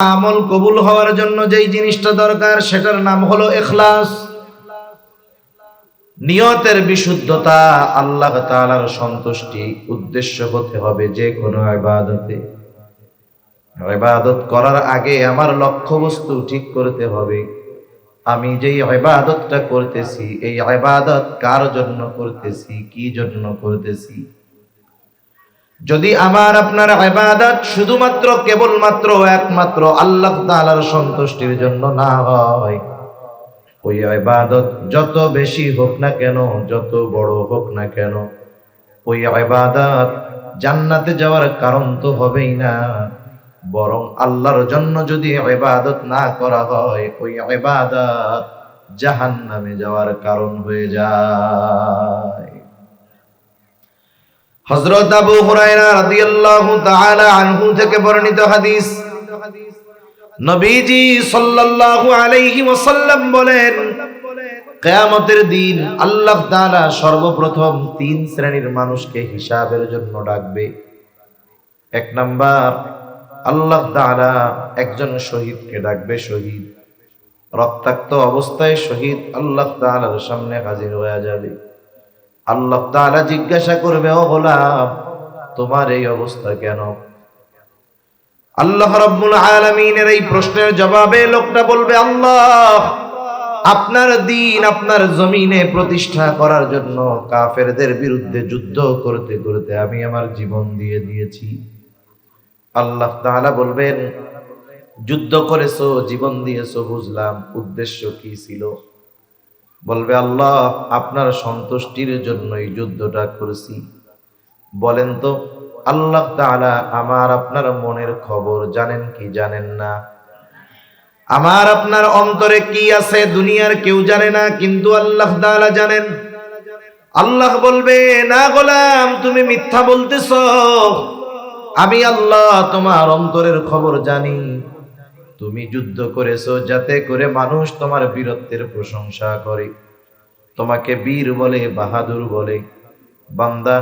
আমল কবুল হওয়ার জন্য যেই জিনিসটা দরকার সেটার নাম হলো ইখলাস। নিয়তের বিশুদ্ধতা, আল্লাহ তাআলার সন্তুষ্টি উদ্দেশ্য হতে হবে যে কোনো ইবাদতে। ইবাদত করার আগে আমার লক্ষ্যবস্তু ঠিক করতে হবে। আমি যেই ইবাদতটা করতেছি, এই ইবাদত কার জন্য করতেছি, কি জন্য করতেছি। যদি আমার আপনার ইবাদত শুধুমাত্র কেবলমাত্র একমাত্র আল্লাহ তাআলার সন্তুষ্টির জন্য না হয়, ওই ইবাদত যত বেশি হোক না কেন, যত বড় হোক না কেন, ওই ইবাদত জান্নাতে যাওয়ার কারণ তো হবেই না। বরং আল্লাহর জন্য যদি ইবাদত না করা হয়, ওই ইবাদত জাহান্নামে যাওয়ার কারণ হয়ে যায়। হযরত আবু হুরায়রা রাদিয়াল্লাহু তাআলা আনহু থেকে বর্ণিত হাদিস, নবীজি সাল্লাল্লাহু আলাইহি ওয়াসাল্লাম বলেন, কিয়ামতের দিন আল্লাহ তাআলা সর্বপ্রথম তিন শ্রেণীর মানুষকে হিসাবের জন্য ডাকবে। এক নাম্বার, আল্লাহ তাআলা একজন শহীদকে ডাকবে। শহীদ, রক্তাক্ত অবস্থায় শহীদ আল্লাহ তাআলার সামনে হাজির হয়ে যাবে। আল্লাহ তাআলা জিজ্ঞাসা করবে, ও গোলাম, তোমার এই অবস্থা কেন? আল্লাহ রাব্বুল আলামিনের এই প্রশ্নের জবাবে লোকটা বলবে, আল্লাহ, আপনার দ্বীন আপনার জমিনে প্রতিষ্ঠা করার জন্য কাফেরদের বিরুদ্ধে যুদ্ধ করতে করতে আমি আমার জীবন দিয়ে দিয়েছি। আল্লাহ তাআলা বলবেন, যুদ্ধ করেছো, জীবন দিয়েছো, বুঝলাম, উদ্দেশ্য কি ছিল? বলবে, আল্লাহ, আপনার সন্তুষ্টির জন্যই যুদ্ধটা করেছি। বলেন তো, আল্লাহ তাআলা আমার আপনার মনের খবর জানেন কি জানেন না? আমার আপনার অন্তরে কি আছে দুনিয়ার কেউ জানে না, কিন্তু আল্লাহ তাআলা জানেন। আল্লাহ বলবে, না গোলাম, তুমি মিথ্যা বলতেছো। আমি আল্লাহ তোমার অন্তরের খবর জানি। তুমি যুদ্ধ করেছো যাতে করে মানুষ তোমার বীরত্বের প্রশংসা করে, তোমাকে বীর বলে, বাহাদুর বলে। বান্দা,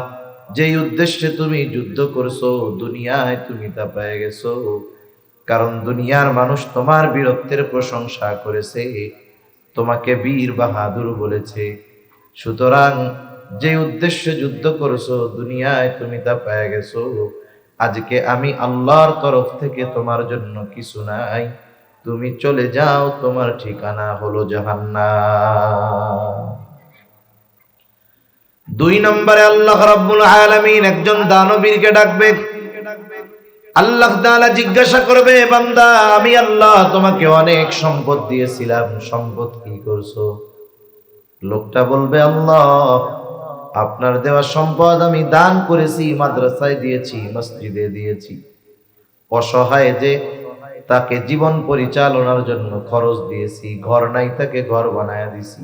যেই উদ্দেশ্যে তুমি যুদ্ধ করছো, দুনিয়ায় তুমি তা পেয়ে গেছো। কারণ দুনিয়ার মানুষ তোমার বীরত্বের প্রশংসা করেছে, তোমাকে বীর বাহাদুর বলেছে। সুতরাং যে উদ্দেশ্যে যুদ্ধ করছো, দুনিয়ায় তুমি তা পেয়ে গেছো। আজকে আমি আল্লাহর তরফ থেকে তোমার জন্য কিছু নাই, তুমি চলে যাও, তোমার ঠিকানা হলো জাহান্নাম। দুই নম্বরে আল্লাহ রাব্বুল আলামিন একজন দানবীরকে ডাকবে। আল্লাহ তাআলা জিজ্ঞাসা করবে, বান্দা, আমি আল্লাহ তোমাকে অনেক সম্পদ দিয়েছিলাম, সম্পদ কি করছো? লোকটা বলবে, আল্লাহ, আপনার দেওয়া সম্পদ আমি দান করেছি, মাদ্রাসায় দিয়েছি, মসজিদে দিয়েছি। অসহায় যে, তাকে জীবন পরিচালনার জন্য খরচ দিয়েছি। ঘর নাই, তাকে ঘর বানায় দিছি।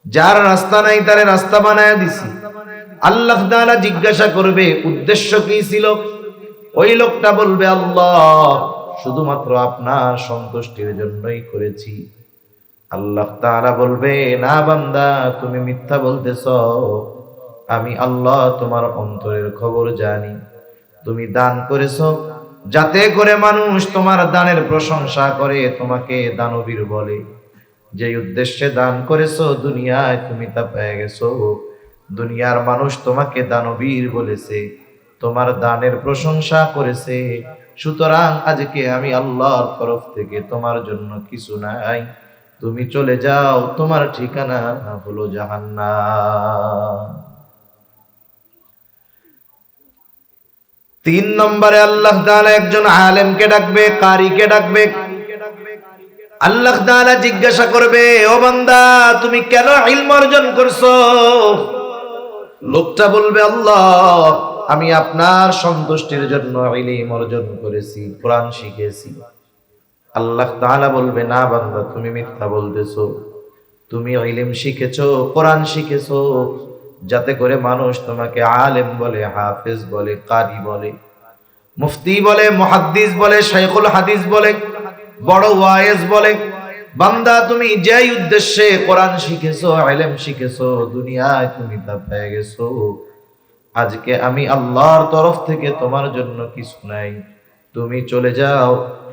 যার রাস্তা নাই, তারে রাস্তা বানায় দিছি। আল্লাহ তাআলা জিজ্ঞাসা করবে, উদ্দেশ্য কি ছিল? ওই লোকটা বলবে, আল্লাহ, শুধুমাত্র আপনার সন্তুষ্টির জন্যই করেছি। আল্লাহ তাআলা বলবে, না বান্দা, তুমি মিথ্যা বলতেছ। আমি আল্লাহ তোমার অন্তরের খবর জানি। তুমি দান করেছো যাতে করে মানুষ তোমার দানের প্রশংসা করে, তোমাকে দানবীর বলে। যে উদ্দেশ্যে দান করেছো, দুনিয়ায় তুমি তা পেয়ে গেছো। দুনিয়ার মানুষ তোমাকে দানবীর বলেছে, তোমার দানের প্রশংসা করেছে। সুতরাং আজকে আমি আল্লাহর তরফ থেকে তোমার জন্য কিছু নাই, তুমি চলে যাও, তোমার ঠিকানা হলো জাহান্নাম। তিন নম্বরে আল্লাহ তাআলা একজন আলেমকে ডাকবে, কারীকে ডাকবে। আল্লাহ তাআলা জিজ্ঞাসা করবে, ও বান্দা, তুমি কেন ইলম অর্জন করছো? লোকটা বলবে, আল্লাহ, আমি আপনার সন্তুষ্টির জন্য ইলম অর্জন করেছি, কোরআন শিখেছি। আল্লাহ তাআলা বলবে, না বান্দা, তুমি মিথ্যা বলতেছো। তুমি ইলম শিখেছো, কোরআন শিখেছো যাতে করে মানুষ তোমাকে আলেম বলে, হাফেজ বলে, কারি বলে, মুফতি বলে, মুহাদ্দিস বলে, শাইখুল হাদিস বলে, বড় ওয়াইজ বলে। বান্দা, তুমি যেই উদ্দেশ্যে কোরআন শিখেছো, ইলম শিখেছো, দুনিয়ায় তুমি তা পেয়ে গেছো। আজকে আমি আল্লাহর তরফ থেকে তোমার জন্য কিছু নাই, তুমি চলে যাও,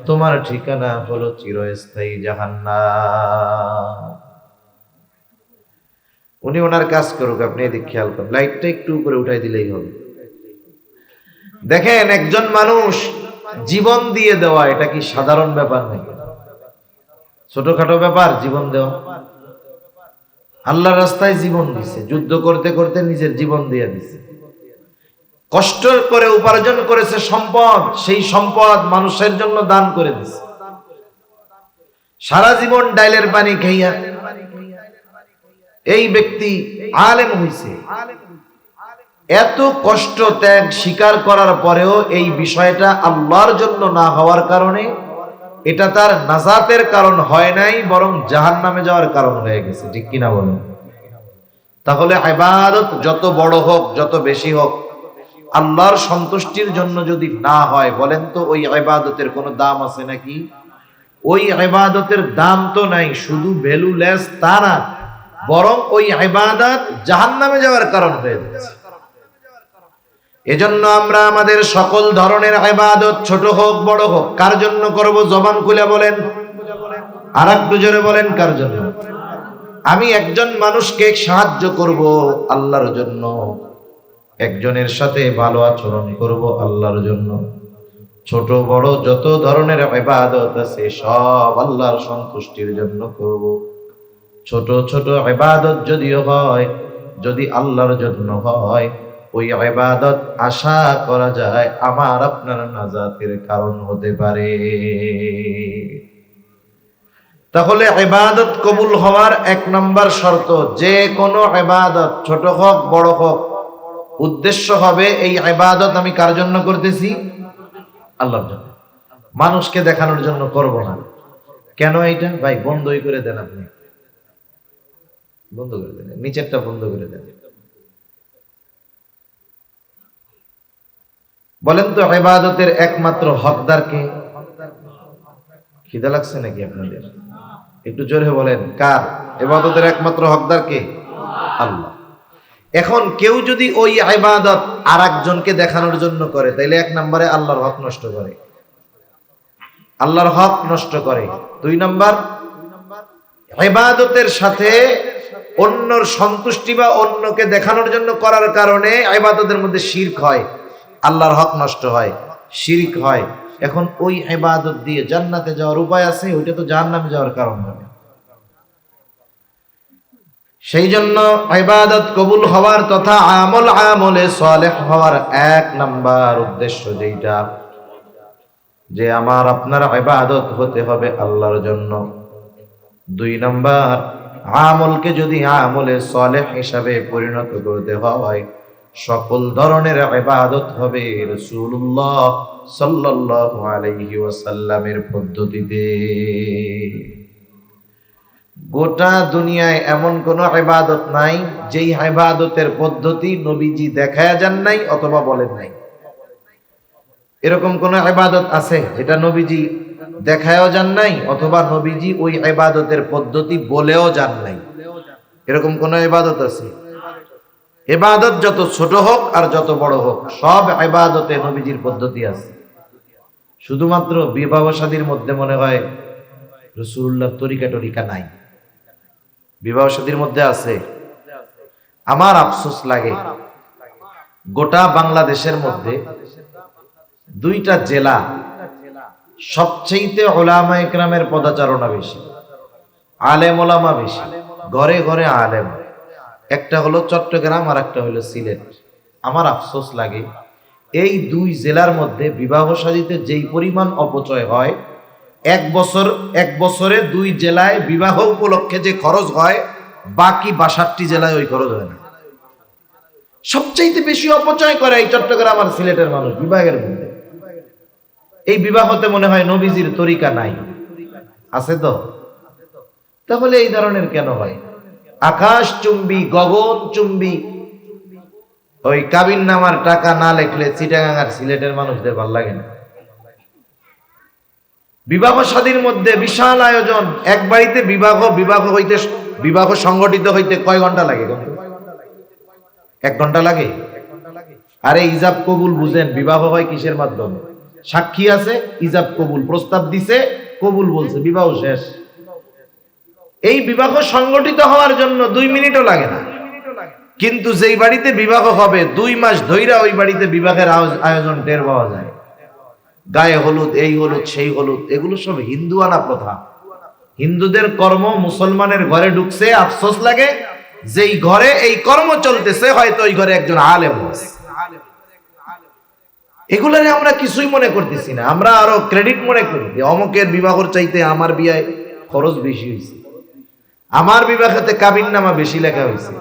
তোমার ঠিকানা হলো চিরস্থায়ী জাহান্নাম। উনি ওনার কাজ করুক, আপনি এদিক খেয়াল করেন, লাইটটা একটু উপরে উঠাই দিলেই হবে। দেখেন, একজন মানুষ জীবন দিয়ে দেওয়া, এটা কি সাধারণ ব্যাপার নাকি? ছোটখাটো ব্যাপার জীবন দেওয়া? আল্লাহর রাস্তায় জীবন দিছে, যুদ্ধ করতে করতে নিজের জীবন দিয়ে দিছে, কষ্ট করে উপার্জন করেছে সম্পদ, সেই সম্পদ মানুষের জন্য দান করে দিছে। সারা জীবন ডাইলের পানি খাইয়া এই ব্যক্তি আলেম হইছে। এত কষ্ট ত্যাগ স্বীকার করার পরেও এই বিষয়টা আল্লাহর জন্য না হওয়ার কারণে এটা তার নাজাতের কারণ হয় নাই, বরং জাহান্নামে যাওয়ার কারণ হয়ে গেছে। ঠিক কিনা বলেন? তাহলে ইবাদত যত বড় হোক, যত বেশি হোক, আল্লাহর সন্তুষ্টির জন্য যদি না হয়, বলেন তো ওই ইবাদতের কোনো দাম আছে নাকি? ওই ইবাদতের দাম তো নাই, শুধু ভ্যালুলেস তা না, বরং ওই ইবাদত জাহান্নামে যাওয়ার কারণ হয়ে যাচ্ছে। এজন্য আমরা আমাদের সকল ধরনের ইবাদত, ছোট হোক বড় হোক, কার জন্য করব? জবান খুলে বলেন, আর একটু জোরে বলেন, কার জন্য? আমি একজন মানুষকে সাহায্য করব আল্লাহর জন্য, একজনের সাথে ভালো আচরণ করব আল্লাহর জন্য। ছোট বড় যত ধরনের ইবাদত আছে সব আল্লাহর সন্তুষ্টির জন্য করব। ছোট ছোট ইবাদত যদিও হয়, যদি আল্লাহর জন্য হয়, ওই ইবাদত আশা করা যায় আমার আপনার নাজাতের কারণ হতে পারে। তাহলে ইবাদত কবুল হওয়ার এক নম্বর শর্ত, যে কোনো ইবাদত ছোট হোক বড় হোক, উদ্দেশ্য হবে এই ইবাদত আমি কার জন্য করতেছি? আল্লাহর জন্য। মানুষকে দেখানোর জন্য করব না। কেন? এইটা ভাই বন্ধই করে দেন, আপনি বন্ধ করে দেন, নিচেরটা বন্ধ করে দেন। বলেন তো ইবাদতের একমাত্র হকদার কে? খিদা লাগছে নাকি আপনাদের? একটু জোরে বলেন, কার? ইবাদতের একমাত্র হকদার কে? আল্লাহ। এখন কেউ যদি ওই ইবাদত আরেকজনকে দেখানোর জন্য করে, তাইলে এক নম্বরে আল্লাহর হক নষ্ট করে, আল্লাহর হক নষ্ট করে। দুই নম্বর, ইবাদতের সাথে অন্যর সন্তুষ্টি বা অন্যকে দেখানোর জন্য করার কারণে ইবাদতের মধ্যে শিরক হয়, আল্লাহর হক নষ্ট হয়, শিরক হয়। এখন ওই ইবাদত দিয়ে জান্নাতে যাওয়ার উপায় আছে? ওইটা তো জাহান্নামে যাওয়ার কারণ হবে। সেই জন্য ইবাদত কবুল হওয়ার তথা আমলে সালেহ হওয়ার এক নাম্বার উদ্দেশ্য যেটা, যে আমার আপনার ইবাদত হতে হবে আল্লাহর জন্য। দুই নাম্বার, আমলকে যদি আমলে সালেহ হিসাবে পরিণত করতে হয়, সকল ধরনের ইবাদত হবে রাসূলুল্লাহ সাল্লাল্লাহু আলাইহি ওয়াসাল্লামের পদ্ধতিতে। গোটা দুনিয়ায় এমন কোন ইবাদত নাই যেই ইবাদতের পদ্ধতি নবীজি দেখায়া যান নাই অথবা বলেন নাই। এরকম কোন ইবাদত আছে যেটা নবীজি দেখায়ও যান নাই অথবা নবীজি ওই ইবাদতের পদ্ধতি বলেও যান নাই? এরকম কোন ইবাদত আছে? ইবাদত যত ছোট হোক আর যত বড় হোক, সব ইবাদতে নবীজির পদ্ধতি আছে। শুধুমাত্র বিবাহ শাদীর মধ্যে মনে হয় রাসূলুল্লাহর তরিকা নাই। বিবাহ শাদীর মধ্যে আছে। আমার আফসোস লাগে, গোটা বাংলাদেশের মধ্যে দুইটা জেলা সবচেয়ে উলামায়ে কেরামের পদাচারণা বেশি, আলেম ওলামা বেশি, ঘরে ঘরে আলেম। একটা হলো চট্টগ্রাম আর একটা হলো সিলেট। আমার আফসোস লাগে, এই দুই জেলার মধ্যে বিবাহ শাদীতে যেই পরিমাণ অপচয় হয়, এক বছরে দুই জেলায় বিবাহ উপলক্ষে যে খরচ হয়, বাকি 62টি জেলায় ওই খরচ হয় না। সবচেয়ে বেশি অপচয় করে এই চট্টগ্রাম আর সিলেটের মানুষ বিবাহের মধ্যে। এই বিবাহতে মনে হয় নবীজির তরিকা নাই, আছে তো? তাহলে এই ধরনের কেন হয়? আকাশ চুম্বি, গগন চুম্বি ওই কাবিন নামার টাকা না লেখলে চিটাগাং আর সিলেটের মানুষদের ভালো লাগে না। বিবাহ শাদীর মধ্যে বিশাল আয়োজন, এক বাড়িতে বিবাহ সংগঠিত হইতে কয় ঘন্টা লাগে? 1 ঘন্টা লাগে। আরে ইজাব কবুল বুঝেন, বিবাহ হয় কিসের মাধ্যমে? সাক্ষী আছে, ইজাব কবুল, প্রস্তাব দিছে, কবুল বলছে, বিবাহ শেষ। এই বিবাহ সংগঠিত হওয়ার জন্য 2 মিনিটও লাগে না। কিন্তু যেই বাড়িতে বিবাহ হবে 2 মাস ধইরা ওই বাড়িতে বিবাহের আয়োজন টের পাওয়া যায়। গায়ে হলুদ, এই হলুদ, সেই হলুদ, এগুলো সব হিন্দুয়ানা প্রথা। হিন্দুদের কর্ম মুসলমানের ঘরে ঢুকছে, আফসোস লাগে যেই ঘরে এই কর্ম চলতেছে হয়তো ওই ঘরে একজন আলেম আছে। এগুলারে আমরা কিছুই মনে করতেছি না, আমরা আরো ক্রেডিট মনে করি যে অমুকের বিবাহর চাইতে আমার বিয়ায় খরচ বেশি হয়েছে, আমার বিবাহেতে কাবিননামা বেশি লেখা হয়েছে।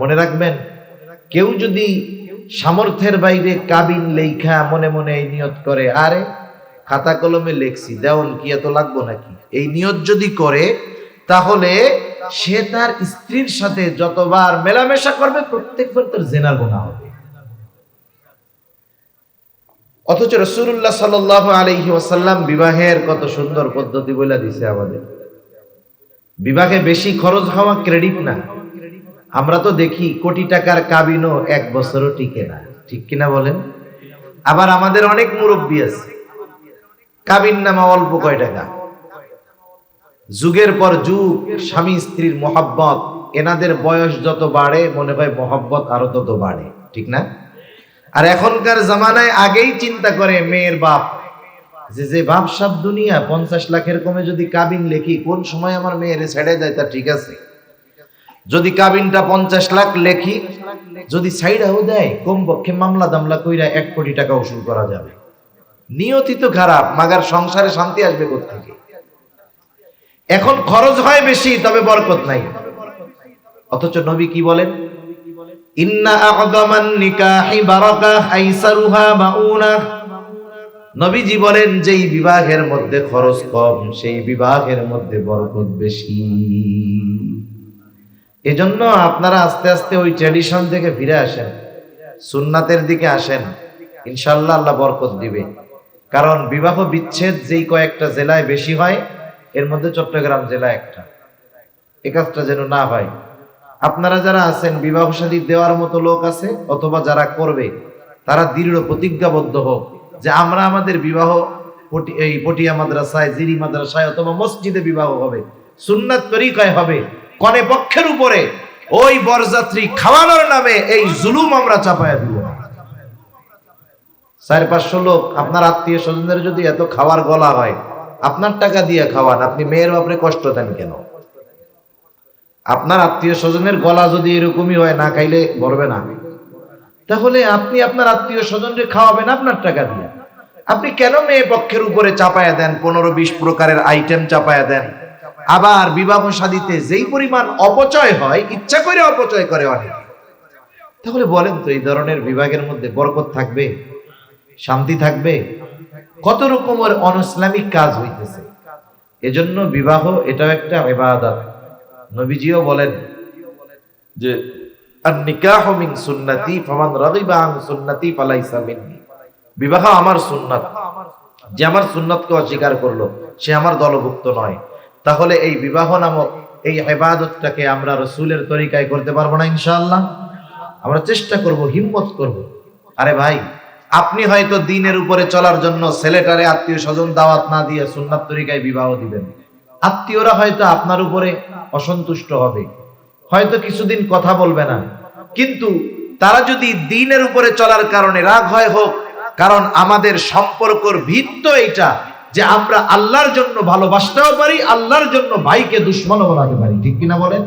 মনে রাখবেন, কেউ যদি সামর্থ্যের বাইরে কাবিন লেখা মনে মনে এই নিয়ত করে, আরে খাতা কলমে লেখছি, দেওন কি এত লাগবো নাকি, এই নিয়ত যদি করে, তাহলে সে তার স্ত্রীর সাথে যতবার মেলামেশা করবে প্রত্যেকবার তার জিনার গুনাহ হবে। অথচ রাসূলুল্লাহ সাল্লাল্লাহু আলাইহি ওয়াসাল্লাম বিবাহের কত সুন্দর পদ্ধতি বলে দিছে আমাদের। বিবাহে বেশি খরচ হওয়া ক্রেডিট না। আমরা তো দেখি কোটি টাকার কাবিনও 1 বছরও টিকে না, ঠিক কিনা বলেন? আবার আমাদের অনেক মুরব্বী আছে, কাবিন নামা অল্প কয় টাকা, যুগের পর যুগ স্বামী স্ত্রীর মহব্বত, এনাদের বয়স যত বাড়ে মনে হয় মহব্বত আরো তত বাড়ে, ঠিক না? আর এখনকার জামানায় আগেই চিন্তা করে মেয়ের বাপ যে বাপসাপ দুনিয়া, 50 লাখের কমে যদি কাবিন লেখি কোন সময় আমার মেয়েরে ছেড়ে দেয় তা ঠিক আছে, যদি কাবিনটা 50 লাখ লেখি, যদি সাইডাও দেয় কমপক্ষে মামলা দামলা কইরা 1 কোটি টাকা উসুল করা যাবে। নিয়তি তো খারাপ, মাগার সংসারে শান্তি আসবে কোত্থেকে? এখন খরচ হয় বেশি, তবে বরকত নাই। অথচ নবী কি বলেন? ইন্না আ'যামান নিকাহি বারাকাহ আইসারুহা মাউনা। নবীজি বলেন, যেই বিবাহের মধ্যে খরচ কম সেই বিবাহের মধ্যে বরকত বেশি। এজন্য আপনারা আস্তে আস্তে ওই ট্র্যাডিশন থেকে ফিরে আসেন, সুন্নাতের দিকে আসেন, ইনশাআল্লাহ আল্লাহ বরকত দিবে। কারণ বিবাহ বিচ্ছেদ যেই কয়েকটা জেলায় বেশি হয়, এর মধ্যে চট্টগ্রাম জেলা একটা। এই কাজটা যেন না হয়। আপনারা যারা আছেন, বিবাহ শাদী দেওয়ার মতো লোক আছে অথবা যারা করবে, তারা দৃঢ় প্রতিজ্ঞাবদ্ধ হোক যে আমরা আমাদের বিবাহ এই পটিয়া মাদ্রাসায়, জিরি মাদ্রাসায় অথবা মসজিদে বিবাহ হবে, সুন্নাত তরিকায় হবে। কনে পক্ষের উপরে ওই বরযাত্রী খাওয়ানোর নামে এই জুলুম আমরা চাপায়া দিব না। 400-500 লোক আপনার আত্মীয় স্বজনদের যদি এত খাওয়ার গলা হয়, আপনার টাকা দিয়ে খাওয়ান, আপনি মেয়ের বাপরে কষ্ট দেন কেন? আপনার আত্মীয় স্বজনের গলা যদি এরকমই হয়, না খাইলে ভরবে না, তাহলে আপনি আপনার আত্মীয় স্বজনকে খাওয়াবেন আপনার টাকা দিয়ে। আপনি কেন মেয়ে পক্ষের উপরে চাপায়া দেন? 15-20 প্রকারের আইটেম চাপায়া দেন। আবার বিবাহ শাদীতে যেই পরিমাণ অপচয় হয়, ইচ্ছা করে অপচয় করে অনেকে। তাহলে বলেন তো, এই ধরনের বিভাগের মধ্যে বরকত থাকবে? শান্তি থাকবে? কত রকমের অনইসলামিক কাজ হইতেছে। এজন্য বিবাহ এটাও একটা ইবাদত। নবীজিও বলেন যে আন-নিকাহু মিন সুন্নতি ফামান রাগিবা আন সুন্নতি ফালাইসা মিন্নি। বিবাহ আমার সুন্নাত, যে আমার সুন্নাতকে অস্বীকার করলো সে আমার দলভুক্ত নয়। তাহলে এই বিবাহ নামক এই ইবাদতটাকে আমরা রাসূলের তরিকায় করতে পারবো না ইনশাআল্লাহ? আমরা চেষ্টা করব, হিম্মত করব। আরে ভাই, আপনি হয়তো দ্বীনের উপরে চলার জন্য ছেলেটারে আত্মীয় স্বজন দাওয়াত না দিয়ে সুন্নাত তরিকায় বিবাহ দিবেন। আত্মীয়রা হয়তো আপনার উপরে অসন্তুষ্ট হবে, হয়তো কিছুদিন কথা বলবে না, কিন্তু তারা যদি দ্বীনের উপরে চলার কারণে রাগ হয় হোক। কারণ আমাদের সম্পর্কর ভিত তো এইটা যে আমরা আল্লাহর জন্য ভালোবাসতেও পারি, আল্লাহর জন্য ভাইকে দুশমনও বানাতে পারি, ঠিক কিনা বলেন?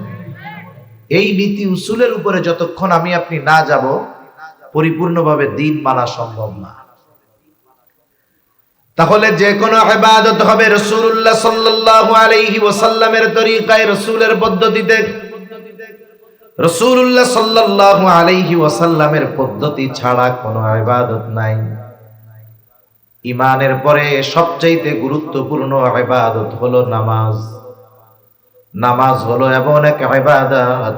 এই নীতি উসুলের উপরে যতক্ষণ আমি আপনি না যাব, পরিপূর্ণভাবে দ্বীন মানা সম্ভব না। তাহলে যে কোনো ইবাদত হবে রাসূলুল্লাহ সাল্লাল্লাহু আলাইহি ওয়াসাল্লামের তরিকায়, রাসূলের পদ্ধতিতে। রাসূলুল্লাহ সাল্লাল্লাহু আলাইহি ওয়াসাল্লামের পদ্ধতি ছাড়া কোনো ইবাদত নাই। ঈমানের পরে সবচেয়ে গুরুত্বপূর্ণ ইবাদত হলো নামাজ। নামাজ হলো এমন এক ইবাদত,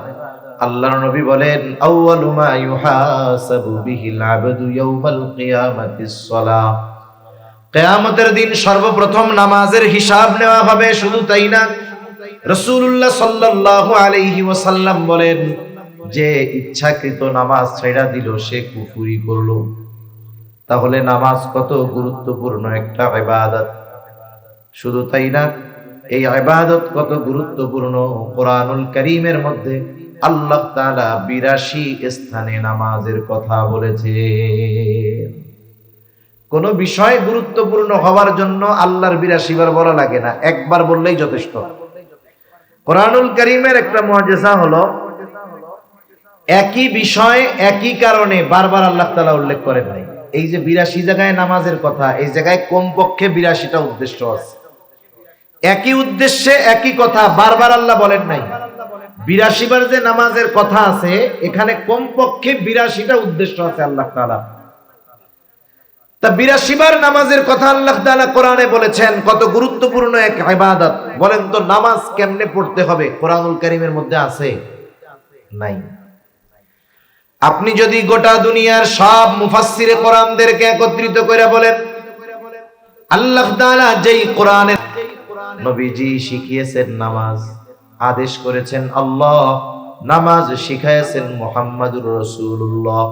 আল্লাহর নবী বলেন, আউয়ালু মা ইউহাসাবু বিহিল আবদু ইয়াউমাল কিয়ামাতিস সালাহ। কিয়ামতের দিন সর্বপ্রথম নামাজের হিসাব নেওয়া হবে। শুধু তাই না, রাসূলুল্লাহ সাল্লাল্লাহু আলাইহি ওয়াসাল্লাম বলেন, যে ইচ্ছাকৃত নামাজ ছেড়ে দিল সে কুফরি করলো। তাহলে নামাজ কত গুরুত্বপূর্ণ একটা ইবাদত। শুধু তাই না, এই ইবাদত কত গুরুত্বপূর্ণ, কোরআনুল কারীমের মধ্যে আল্লাহ তাআলা ৮২ স্থানে নামাজের কথা বলেছে। কোন বিষয় গুরুত্বপূর্ণ হওয়ার জন্য আল্লাহর ৮২ বার বলা লাগে না, একবার বললেই যথেষ্ট। কোরআনুল কারীমের একটা মুআজিজা হলো, একই বিষয় একই কারণে বারবার আল্লাহ তাআলা উল্লেখ করেন নাই। এই যে ৮২ জায়গায় নামাজের কথা, এই জায়গায় কমপক্ষে ৮২টা উদ্দেশ্য আছে। একই উদ্দেশ্যে একই কথা বারবার আল্লাহ বলেন নাই। ৮২ বার যে নামাজের কথা আছে, এখানে কমপক্ষে ৮২টা উদ্দেশ্য আছে আল্লাহ তাআলা। তা ৮২ বার নামাজের কথা আল্লাহ তাআলা কোরআনে বলেছেন, কত গুরুত্বপূর্ণ এক ইবাদত। বলেন তো নামাজ কেমনে পড়তে হবে কোরআনুল কারীমের মধ্যে আছে? নাই। আপনি যদি গোটা দুনিয়ার সব মুফাসসিরে কোরআনদেরকে একত্রিত করে বলেন, আল্লাহ তাআলা যেই কোরআনে নবীজি শিখিয়েছেন নামাজ, আদেশ করেছেন আল্লাহ, নামাজ শিখাইছেন মুহাম্মাদুর রাসূলুল্লাহ।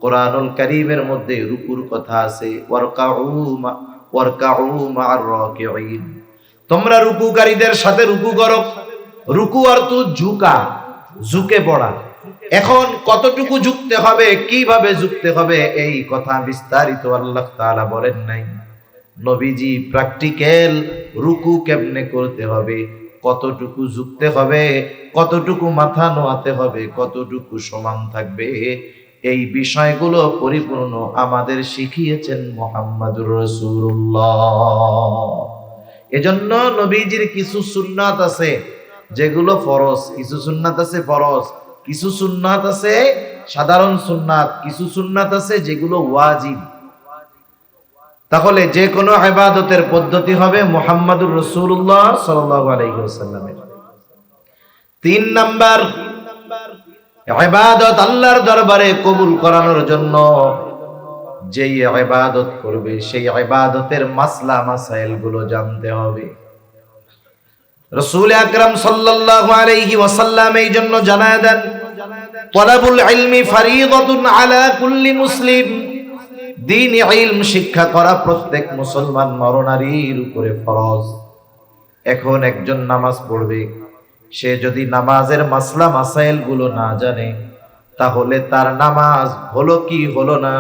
কোরআনুল কারীমের মধ্যে রুকুর কথা আছে, ওয়ারকাউ মা'আর রাকিঈন, তোমরা রুকুকারীদের সাথে রুকু করো। রুকু অর্থ ঝুঁকা, ঝুঁকে পড়া। এখন কতটুকু ঝুঁকতে হবে, কিভাবে ঝুঁকতে হবে, এই কথা বিস্তারিত আল্লাহ তাআলা বলেন নাই। নবীজি প্র্যাকটিক্যাল রুকু কেমনে করতে হবে, কতটুকু ঝুঁকতে হবে, কতটুকু মাথা নোয়াতে হবে, কতটুকু সমান থাকবে, এই বিষয়গুলো পরিপূর্ণ আমাদের শিখিয়েছেন মুহাম্মাদুর রাসূলুল্লাহ। এজন্য নবীজির কিছু সুন্নাত আছে যেগুলো ফরজ, কিছু সুন্নাত আছে ফরজ, কিছু সুন্নাত আছে সাধারণ সুন্নাত, কিছু সুন্নাত আছে যেগুলো ওয়াজিব। তাহলে যে কোনো ইবাদতের পদ্ধতি হবে মুহাম্মাদুর রাসূলুল্লাহ সাল্লাল্লাহু আলাইহি ওয়াসাল্লামের। ৩ নাম্বার, ইবাদত আল্লাহর দরবারে কবুল করানোর জন্য যেই ইবাদত করবে সেই ইবাদতের মাসলা মাসাইল গুলো জানতে হবে। রাসূল আকরাম সাল্লাল্লাহু আলাইহি ওয়াসাল্লাম এই জন্য জানায় দেন, তালাবুল ইলমি ফারিদাতুন আলা কুল্লি মুসলিম, দ্বীনি ইলম শিক্ষা করা প্রত্যেক মুসলমান নরনারীর উপরে ফরজ। এখন একজন নামাজ পড়বে, সে যদি নামাজের মাসলা মাসাইল গুলো না জানে, তাহলে তার নামাজ হলো কি হলো না,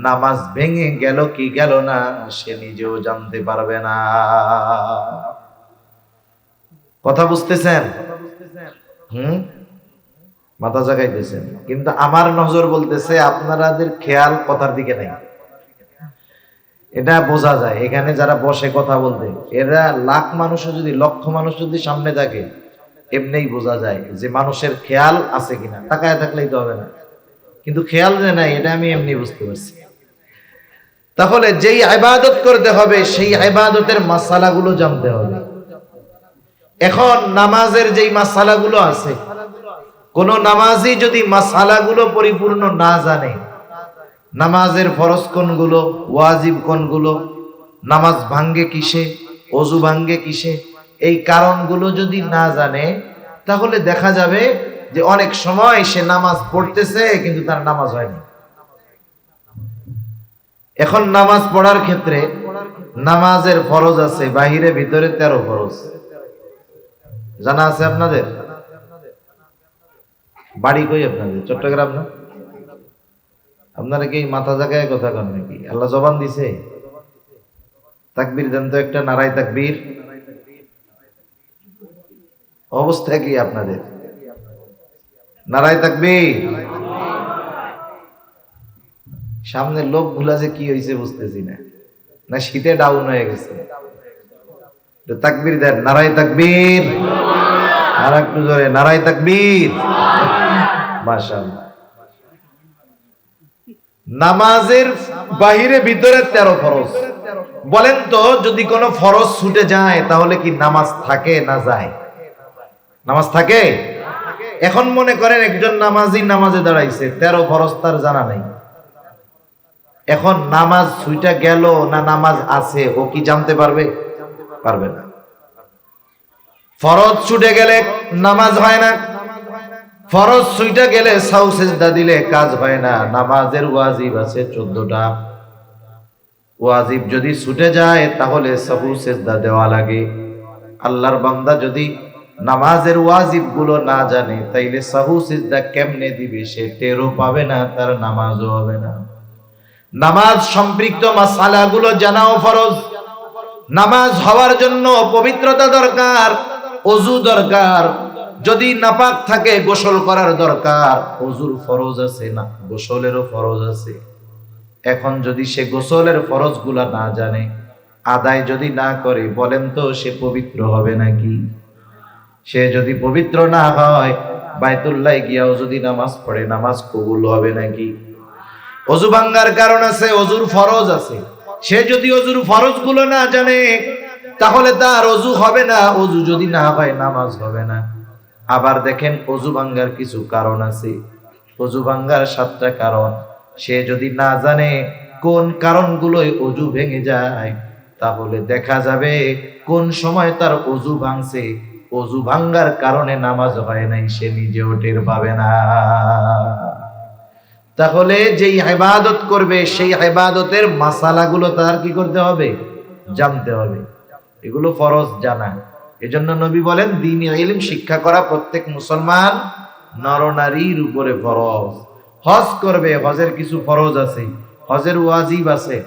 নামাজ ভেঙে গেল কি গেল না, সে নিজেও জানতে পারবে না। কথা বুঝতেছেন? মাথা জাগাইতেছেন, কিন্তু আমার নজর বলতেছে আপনাদের খেয়াল কথার দিকে নাই। এটা বোঝা যায়, এখানে যারা বসে কথা বলতে, এরা লাখ মানুষ যদি, লক্ষ মানুষ যদি সামনে থাকে, এমনিই বোঝা যায় যে মানুষের খেয়াল আছে কিনা। তাকায় থাকলেই তো হবে না, কিন্তু খেয়াল যে নাই এটা আমি এমনি বুঝতে পারছি। তাহলে যেই ইবাদত করতে হবে সেই ইবাদতের মাসালাগুলো জানতে হবে। এখন নামাজের যেই মাসালাগুলো আছে, কোন নামাজি যদি মাসালাগুলো পরিপূর্ণ না জানে, নামাজের ফরজ কোনগুলো, ওয়াজিব কোনগুলো, নামাজ ভাঙ্গে কিসে, ওযু ভাঙ্গে কিসে, এই কারণগুলো যদি না জানে, তাহলে দেখা যাবে যে অনেক সময় সে নামাজ পড়তেছে কিন্তু তার নামাজ হয়নি। এখন নামাজ পড়ার ক্ষেত্রে নামাজের ফরজ আছে বাহিরে ভিতরে 13 ফরজ, জানা আছে আপনাদের? বাড়ি কই আপনাদের? চট্টগ্রাম না? আপনারা কি মাথা জায়গায় কথা কন নাকি? আল্লাহ জবান দিছে? তাকবীর দেন তো একটা, নারায়ে তাকবীর। অবস্থা কি আপনাদের? নারায়ে তাকবীর। সামনের লোকগুলা যে কি হয়েছে বুঝতেছি না, না শীতে ডাউন হয়ে গেছে? তাকবীর দেন, নারায়ে তাকবীর। আর একটু জোরে, নারায়ে তাকবীর। মাশাআল্লাহ। নামাজের বাহিরে ভিতরে 13 ফরজ। বলেন তো যদি কোনো ফরজ ছুটে যায় তাহলে কি নামাজ থাকে না যায়? নামাজ থাকে? এখন মনে করেন একজন নামাজি নামাজে দাঁড়াইছে, 13 ফরজ তার জানা নাই। এখন নামাজ ছুটে গেল না নামাজ আছে, ও কি জানতে পারবে? পারবে না। ফরজ ছুটে গেলে নামাজ হয় না, ফরজ ছুটে গেলে সাউ সিজদা দিলে কাজ হয় না। নামাজের ওয়াজিব আছে 14টা, ওয়াজিব যদি ছুটে যায় তাহলে সাহু সেজদা দেওয়া লাগে। আল্লাহর বান্দা যদি নামাজের ওয়াজিব গুলো না জানে তাইলে সাহু সিজদা কেমনে দিবে সে টেরও পাবে না, তার নামাজও হবে না। নামাজ সম্পৃক্ত মাসালাগুলো জানাও ফরজ। নামাজ হওয়ার জন্য পবিত্রতা দরকার, ওযু দরকার। যদি নাপাক থাকে গোসল করার দরকার। ওযুর ফরজ আছে না, গোসলেরও ফরজ আছে। এখন যদি সে গোসলের ফরজগুলা না জানে, আদায় যদি না করে, বলেন তো সে পবিত্র হবে নাকি? সে যদি পবিত্র না হয়, বাইতুল্লাহ গিয়াও যদি নামাজ পড়ে, নামাজ কবুল হবে নাকি? ওযু ভাঙ্গার কারণ আছে, ওযুর ফরজ আছে। সে যদি ওযুর ফরজগুলো না জানে তাহলে তার ওযু হবে না। ওযু যদি না হয় নামাজ হবে না। আবার দেখেন ওযু ভাঙ্গার কিছু কারণ আছে। ওযু ভাঙ্গার 7টা কারণ। সে যদি না জানে কোন কারণগুলোই ওযু ভেঙে যায়, তাহলে দেখা যাবে কোন সময় তার ওযু ভাঙছে, ওযু ভাঙ্গার কারণে নামাজ হয় নাই, সে নিজেও টের পাবে না। তাহলে যেই ইবাদত করবে সেই ইবাদতের মাসালাগুলো তার কি করতে হবে? জানতে হবে। এগুলো ফরজ জানা। এজন্য নবী বলেন দ্বীনি ইলম শিক্ষা করা প্রত্যেক মুসলমান নরনারীর উপরে ফরজ। হজ করবে, হজের কিছু ফরজ আছে, হজের ওয়াজিব আছে।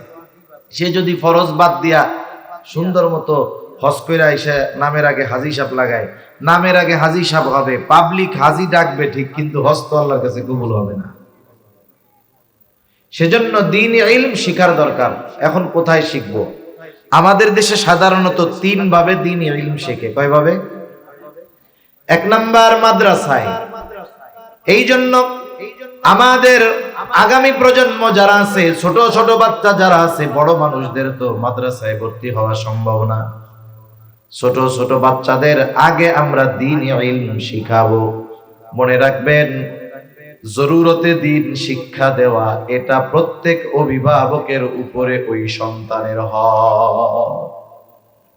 সে যদি ফরজ বাদ দিয়া সুন্দর মতো হজ কইরা এসে নামের আগে হাজি সাহেব লাগায়, নামের আগে হাজি সাহেব হবে, পাবলিক হাজি ডাকবে ঠিক, কিন্তু হজ তো আল্লাহর কাছে কবুল হবে না। সেজন্য দ্বীনি ইলম শিখার দরকার। এখন কোথায় শিখবো? আমাদের দেশে সাধারণত 3 ভাবে দ্বীনি ইলম শেখে। কয় ভাবে? 1 নাম্বার মাদ্রাসায়। এই জন্য আমাদের আগামী প্রজন্ম যারা আছে, ছোট ছোট বাচ্চা যারা আছে, বড় মানুষদের তো মাদ্রাসায় ভর্তি হওয়া সম্ভব না। ছোট ছোট বাচ্চাদের আগে আমরা দ্বীনি ইলম শিখাবো। মনে রাখবেন, জরুরতে দ্বীন শিক্ষা দেওয়া এটা প্রত্যেক অভিভাবকের উপরে ওই সন্তানের হক।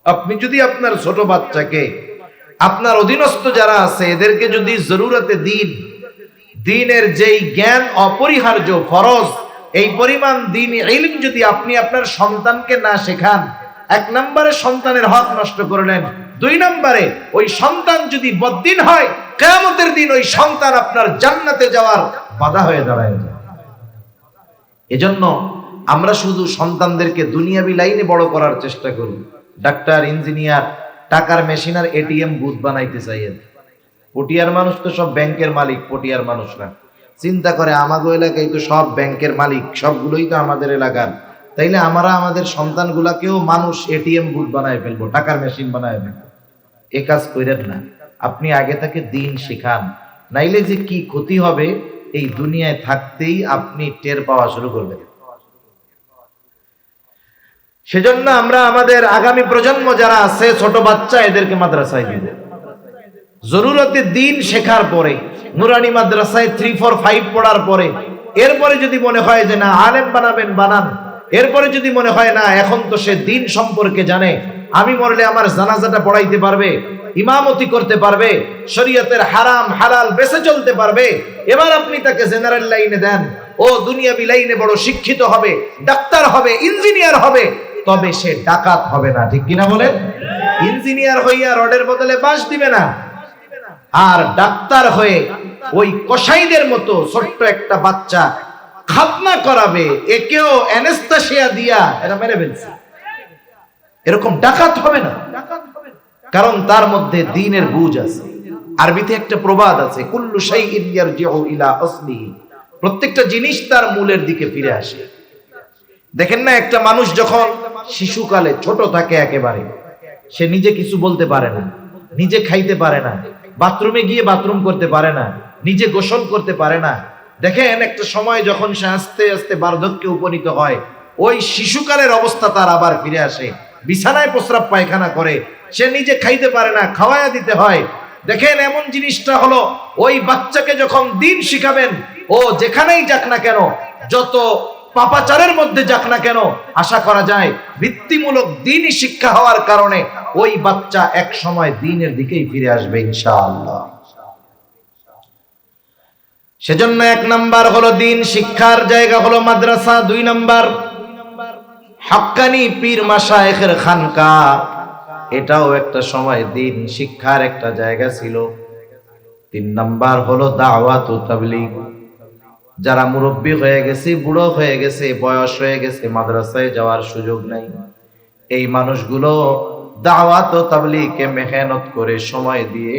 আপনি যদি আপনার ছোট বাচ্চাকে, আপনার অধীনস্থ যারা আছে এদেরকে যদি জরুরতে দ্বীনের যেই জ্ঞান অপরিহার্য ফরজ, এই পরিমাণ দ্বীনি ইলম যদি আপনি আপনার সন্তানকে না শেখান, 1 নম্বরে সন্তানের হক নষ্ট করলেন। 2 নম্বরে ওই সন্তান যদি বদ্দিন হয়, কিয়ামতের দিন ওই সন্তান আপনার জান্নাতে যাওয়ার বাধা হয়ে দাঁড়ায়। এজন্য আমরা শুধু সন্তানদেরকে দুনিয়াবি লাইনে বড় করার চেষ্টা করি। ডাক্তার, ইঞ্জিনিয়ার, টাকার মেশিন আর এটিএম বুথ বানাইতে চাই। পটিয়ার মানুষ তো সব ব্যাংকের মালিক, পটিয়ার মানুষ না। চিন্তা করে আমাগো এলাকায় তো সব ব্যাংকের মালিক, সবগুলোই তো আমাদের এলাকার, তাইলে আমরা আমাদের সন্তানগুলাকেও মানুষ এটিএম বুথ বানায় ফেলবো, টাকার মেশিন বানায় ফেলবো। এ কাজ কইরেন না। আপনি আগে তাকে দ্বীন শিখান, নাইলে যে কি ক্ষতি হবে এই দুনিয়ায় থাকতেই আপনি টের পাওয়া শুরু করবেন। সেজন্য আমরা আমাদের আগামী প্রজন্ম যারা আছে, ছোট বাচ্চা, এদেরকে মাদ্রাসায় দিব। জরুরতে দ্বীন শেখার পরে, নুরানি মাদ্রাসায় 3, 4, 5 পড়ার পরে, এরপরে যদি মনে হয় যে না আলেম বানাবেন, বানান। এরপরে যদি মনে হয় না এখন তো সে দ্বীন সম্পর্কে জানে, আমি মরলে আমার জানাজাটা পড়াইতে পারবে, ইমামতি করতে পারবে, শরীয়তের হারাম হালাল বেঁচে চলতে পারবে, এবার আপনি তাকে জেনারেল লাইনে দেন। ও দুনিয়াবি লাইনে বড় শিক্ষিত হবে, ডাক্তার হবে, ইঞ্জিনিয়ার হবে, তবে সে ডাকাত হবে না। ঠিক কিনা বলেন? ইঞ্জিনিয়ার হইয়া রডের বদলে বাঁশ দিবে না, আর ডাক্তার হয়ে ওই কসাইদের মতো ছোট্ট একটা বাচ্চা খাতনা করাবে, একেও অ্যানেস্থেসিয়া দিয়া এরা মেরে ফেলছে। এরকম ডাকাত হবে না, কারণ তার মধ্যে দ্বীনের বুঝ আছে। আরবিতে একটা প্রবাদ আছে, কুল্লু শাইইন ইয়ারজিউ ইলা আসলিহি, প্রত্যেকটা জিনিস তার মূলের দিকে ফিরে আসে। দেখেন না, একটা মানুষ যখন শিশুকালে ছোট থাকে একেবারে, সে নিজে কিছু বলতে পারে না, নিজে খাইতে পারে না, বাথরুমে গিয়ে বাথরুম করতে পারে না, নিজে গোসল করতে পারে না। দেখেন একটা সময় যখন সে আস্তে আস্তে বার্ধক্যে উপনীত হয়, ওই শিশুকালের অবস্থা তার আবার ফিরে আসে। বিছানায় প্রস্রাব পায়খানা করে, সে নিজে খাইতে পারে না, খাওয়ায়া দিতে হয়। দেখেন এমন জিনিসটা হলো, ওই বাচ্চাকে যখন দ্বীন শিখাবেন, ও যেখানেই যাক না কেন, যত পাপাচারের মধ্যে যাক না কেন, আশা করা যায় ভিত্তিমূলক দ্বীনি শিক্ষা হওয়ার কারণে ওই বাচ্চা এক সময় দ্বীনের দিকেই ফিরে আসবে ইনশাআল্লাহ। সেজন্য 1 নাম্বার হলো দ্বীন শিক্ষার জায়গা হলো মাদ্রাসা। 2 নাম্বার হক্কানি পীর মাশায়েখের খানকা, এটাও একটা সময় দিন শিক্ষার একটা জায়গা ছিল। 3 নাম্বার হলো দাওয়াত ও তাবলীগ। যারা মুরব্বী হয়ে গেছে, বুড়ো হয়ে গেছে, বয়স হয়ে গেছে, মাদ্রাসায় যাওয়ার সুযোগ নাই, এই মানুষগুলো দাওয়াত ও তাবলীগে মেহনত করে সময় দিয়ে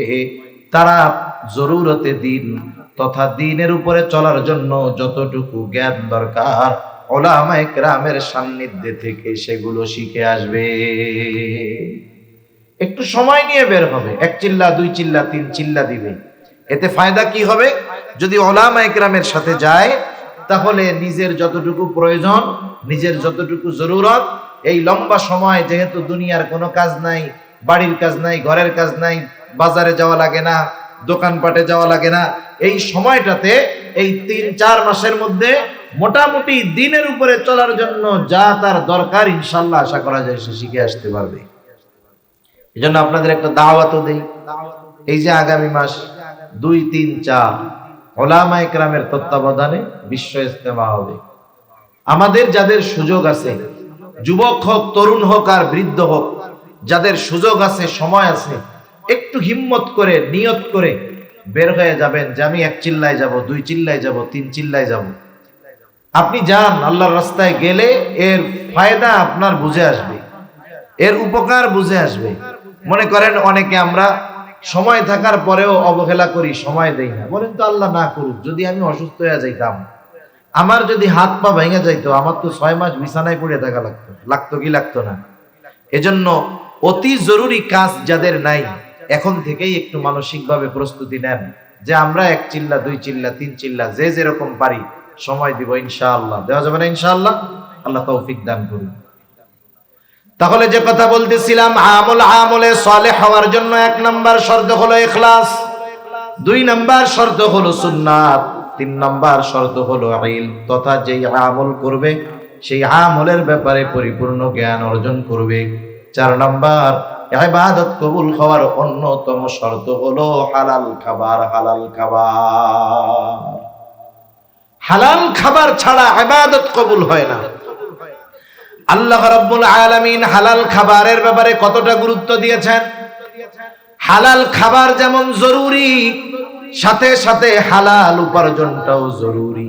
তারা জরুরতে দিন তথা দিনের উপরে চলার জন্য যতটুকু জ্ঞান দরকার উলামায়ে কেরামের সান্নিধ্যে থেকে সেগুলো শিখে আসবে। একটু সময় নিয়ে বের হবে, 1 চিল্লা 2 চিল্লা 3 চিল্লা দিবে, এতে ফায়দা কি হবে? যদি উলামায়ে কেরামের সাথে যায় তাহলে নিজের যতটুকু প্রয়োজন, নিজের যতটুকু জরুরত, এই লম্বা সময় যেহেতু দুনিয়ার কোনো কাজ নাই, বাড়ির কাজ নাই, ঘরের কাজ নাই, বাজারে যাওয়া লাগে না, দোকানপাটে যাওয়া লাগে না, এই সময়টাতে এই 3-4 মাসের মধ্যে মোটামুটি দিনের উপরে চলার জন্য যা তার দরকার ইনশাআল্লাহ আশা করা যায় সে শিখে আসতে পারবে। এজন্য আপনাদের একটা দাওয়াতও দেই, এই যে আগামী মাস 2, 3, 4 উলামায়ে কেরামের তত্ত্বাবধানে বিশ্ব ইজতেমা হবে। আমাদের যাদের সুযোগ আছে, যুবক হোক, তরুণ হোক আর বৃদ্ধ হোক, যাদের সুযোগ আছে, সময় আছে, একটু হিম্মত করে নিয়ত করে বের হয়ে যাবেন যে আমি 1 চিল্লায় যাব, 2 চিল্লায় যাব, 3 চিল্লায় যাব। আপনি যান, আল্লাহর রাস্তায় গেলে এর ফায়দা আপনার বুঝে আসবে, এর উপকার বুঝে আসবে। মনে করেন অনেকে আমরা সময় থাকার পরেও অবহেলা করি, সময় দেই না। বলেন তো আল্লাহ না করুক যদি আমি অসুস্থ হয়ে যাইতাম, আমার যদি হাত পা ভেঙে যাইতো, আমার তো 6 মাস বিছানায় পড়ে থাকা লাগতো কি লাগতো না? এজন্য অতি জরুরি কাজ যাদের নাই, এখন থেকেই একটু মানসিকভাবে প্রস্তুতি নেন যে আমরা 1 চিল্লা 2 চিল্লা 3 চিল্লা যে যেরকম পারি সময় দিব ইনশাআল্লাহ। দেওয়া যাবে না ইনশাআল্লাহ? আল্লাহ তৌফিক দান করুন। তাহলে যে কথা বলতেছিলাম, আমলে সালেহ হওয়ার জন্য 1 নাম্বার শর্ত হলো ইখলাস, 2 নাম্বার শর্ত হলো সুন্নাত, 3 নাম্বার শর্ত হলো ইলম তথা যেই আমল করবে সেই আমলের ব্যাপারে পরিপূর্ণ জ্ঞান অর্জন করবে। 4 নাম্বার ইবাদত কবুল হওয়ার অন্যতম শর্ত হলো হালাল খাবার। হালাল খাবার, হালাল খাবার ছাড়া ইবাদত কবুল হয় না। আল্লাহ রাব্বুল আলামিন হালাল খাবারের ব্যাপারে কতটা গুরুত্ব দিয়েছেন। হালাল খাবার যেমন জরুরি, সাথে সাথে হালাল উপার্জনটাও জরুরি।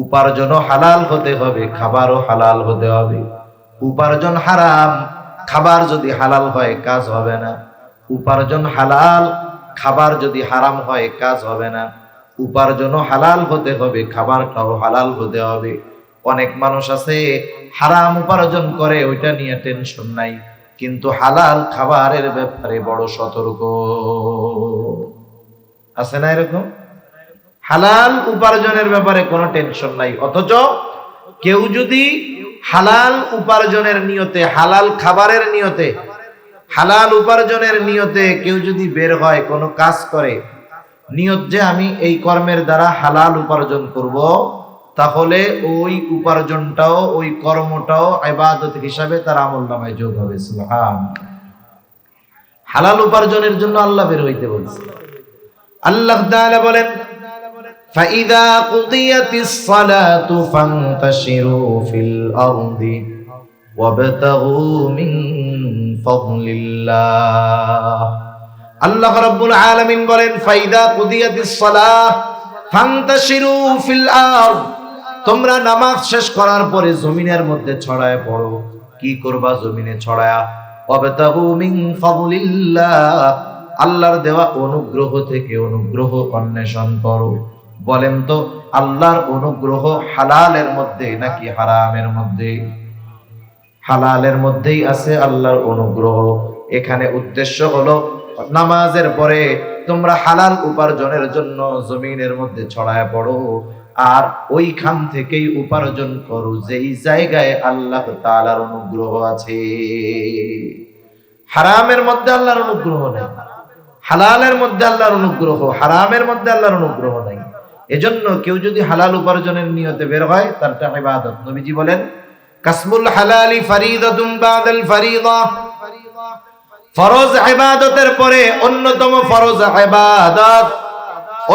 উপার্জনও হালাল হতে হবে, খাবারও হালাল হতে হবে। উপার্জন হারাম, খাবার যদি হালাল হয় কাজ হবে না। উপার্জন হালাল, খাবার যদি হারাম হয় কাজ হবে না। উপার্জনও হালাল হতে হবে, খাবারটাও হালাল হতে হবে। অনেক মানুষ আছে হারাম উপার্জন করে, ওইটা নিয়ে টেনশন নাই, কিন্তু হালাল খাবারের ব্যাপারে বড় সতর্ক। আছে না এরকম? হালাল উপার্জনের ব্যাপারে কোনো টেনশন নাই, অথচ কেউ যদি হালাল উপার্জনের নিয়তে, হালাল খাবারের নিয়তে, হালাল উপার্জনের নিয়তে কেউ যদি বের হয়, কোনো কাজ করে, নিয়ত যে আমি এই কর্মের দ্বারা হালাল উপার্জন করব, তাহলে ওই উপার্জনটাও, ওই কর্মটাও ইবাদত হিসাবে তার আমলনামায় যোগ হবে। সুবহানাল্লাহ। হালাল উপার্জনের জন্য আল্লাহ বের হইতে বলছে। আল্লাহ তাআলা বলেন, ফাইদা কুদিয়াতিস সালাতু ফান্তাশিরু ফিল আরদি ওয়াবতাগু মিন ফাদলিল্লাহ। আল্লাহ রাব্বুল আলামিন বলেন, ফাইদা কুদিয়াতিস সালাহ ফান্তাশিরু ফিল আরদ, তোমরা নামাজ শেষ করার পরে জমিনের মধ্যে ছড়ায় পড়ো। কি করবা জমিনে ছড়ায়া? ওয়াবতাগু মিন ফাদলিল্লাহ, আল্লাহর দেওয়া অনুগ্রহ থেকে অনুগ্রহ অন্বেষণ করো। বলেন তো আল্লাহর অনুগ্রহ হালালের মধ্যে নাকি হারামের মধ্যে? হালালের মধ্যেই আছে আল্লাহর অনুগ্রহ। এখানে উদ্দেশ্য হলো নামাজের পরে তোমরা হালাল উপার্জনের জন্য জমিনের মধ্যে ছড়ায় পড়ো, আর ওইখান থেকেই উপার্জন করো যেই জায়গায় আল্লাহ তাআলার অনুগ্রহ আছে। হারামের মধ্যে আল্লাহর অনুগ্রহ নেই, হালালের মধ্যে আল্লাহর অনুগ্রহ, হারামের মধ্যে আল্লাহর অনুগ্রহ নাই। এজন্য কেউ যদি হালাল উপার্জনের নিয়তে বের হয় তারটা ইবাদত। নবীজি বলেন, কাসমুল হালালি ফরিদাতুন বাদাল ফরিদা, ফরজ ইবাদতের পরে অন্যতম ফরজ ইবাদত,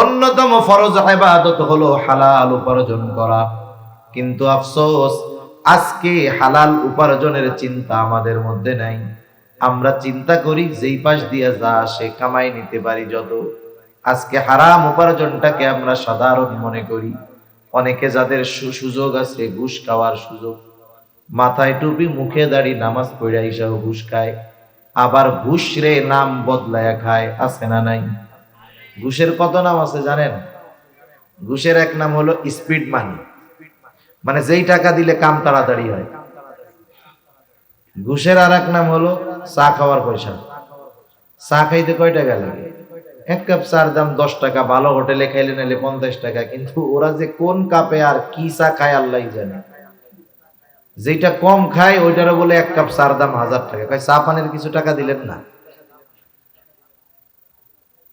অন্যতম ফরজ ইবাদত হলো হালাল উপার্জন করা। কিন্তু আফসোস, আজকে হালাল উপার্জনের চিন্তা আমাদের মধ্যে নাই। আমরা চিন্তা করি যেই পাশ দিয়ে যা আসে কামাই নিতে পারি যত। আজকে হারাম উপার্জনটাকে আমরা সাধারণ মনে করি। অনেকে যাদের সুযোগ আছে ঘুষ খাওয়ার সুযোগ, মাথায় টুপি মুখে দাড়ি নামাজ পড়া হিসাব ঘুষ খায়, আবার ঘুষ রে নাম বদলায়া খায়, আছে না নাই? ঘুষের কত নাম আছে জানেন? ঘুষের এক নাম হলো স্পিড মানি, মানে যেই টাকা দিলে কাম তাড়াতাড়ি হয়। ঘুষের আর এক নাম হলো চা খাওয়ার পয়সা। চা খাইতে কয় টাকা লাগে? এক কাপ চার দাম 10 টাকা, ভালো হোটেলে খাইলে নিলে 50 টাকা। কিন্তু ওরা যে কোন কাপে আর কি চা খায় আল্লাহ জানে। যেটা কম খায় ওইটারও বলে এক কাপ চার দাম 1000 টাকা। কয় চা পানের কিছু টাকা দিলেন না?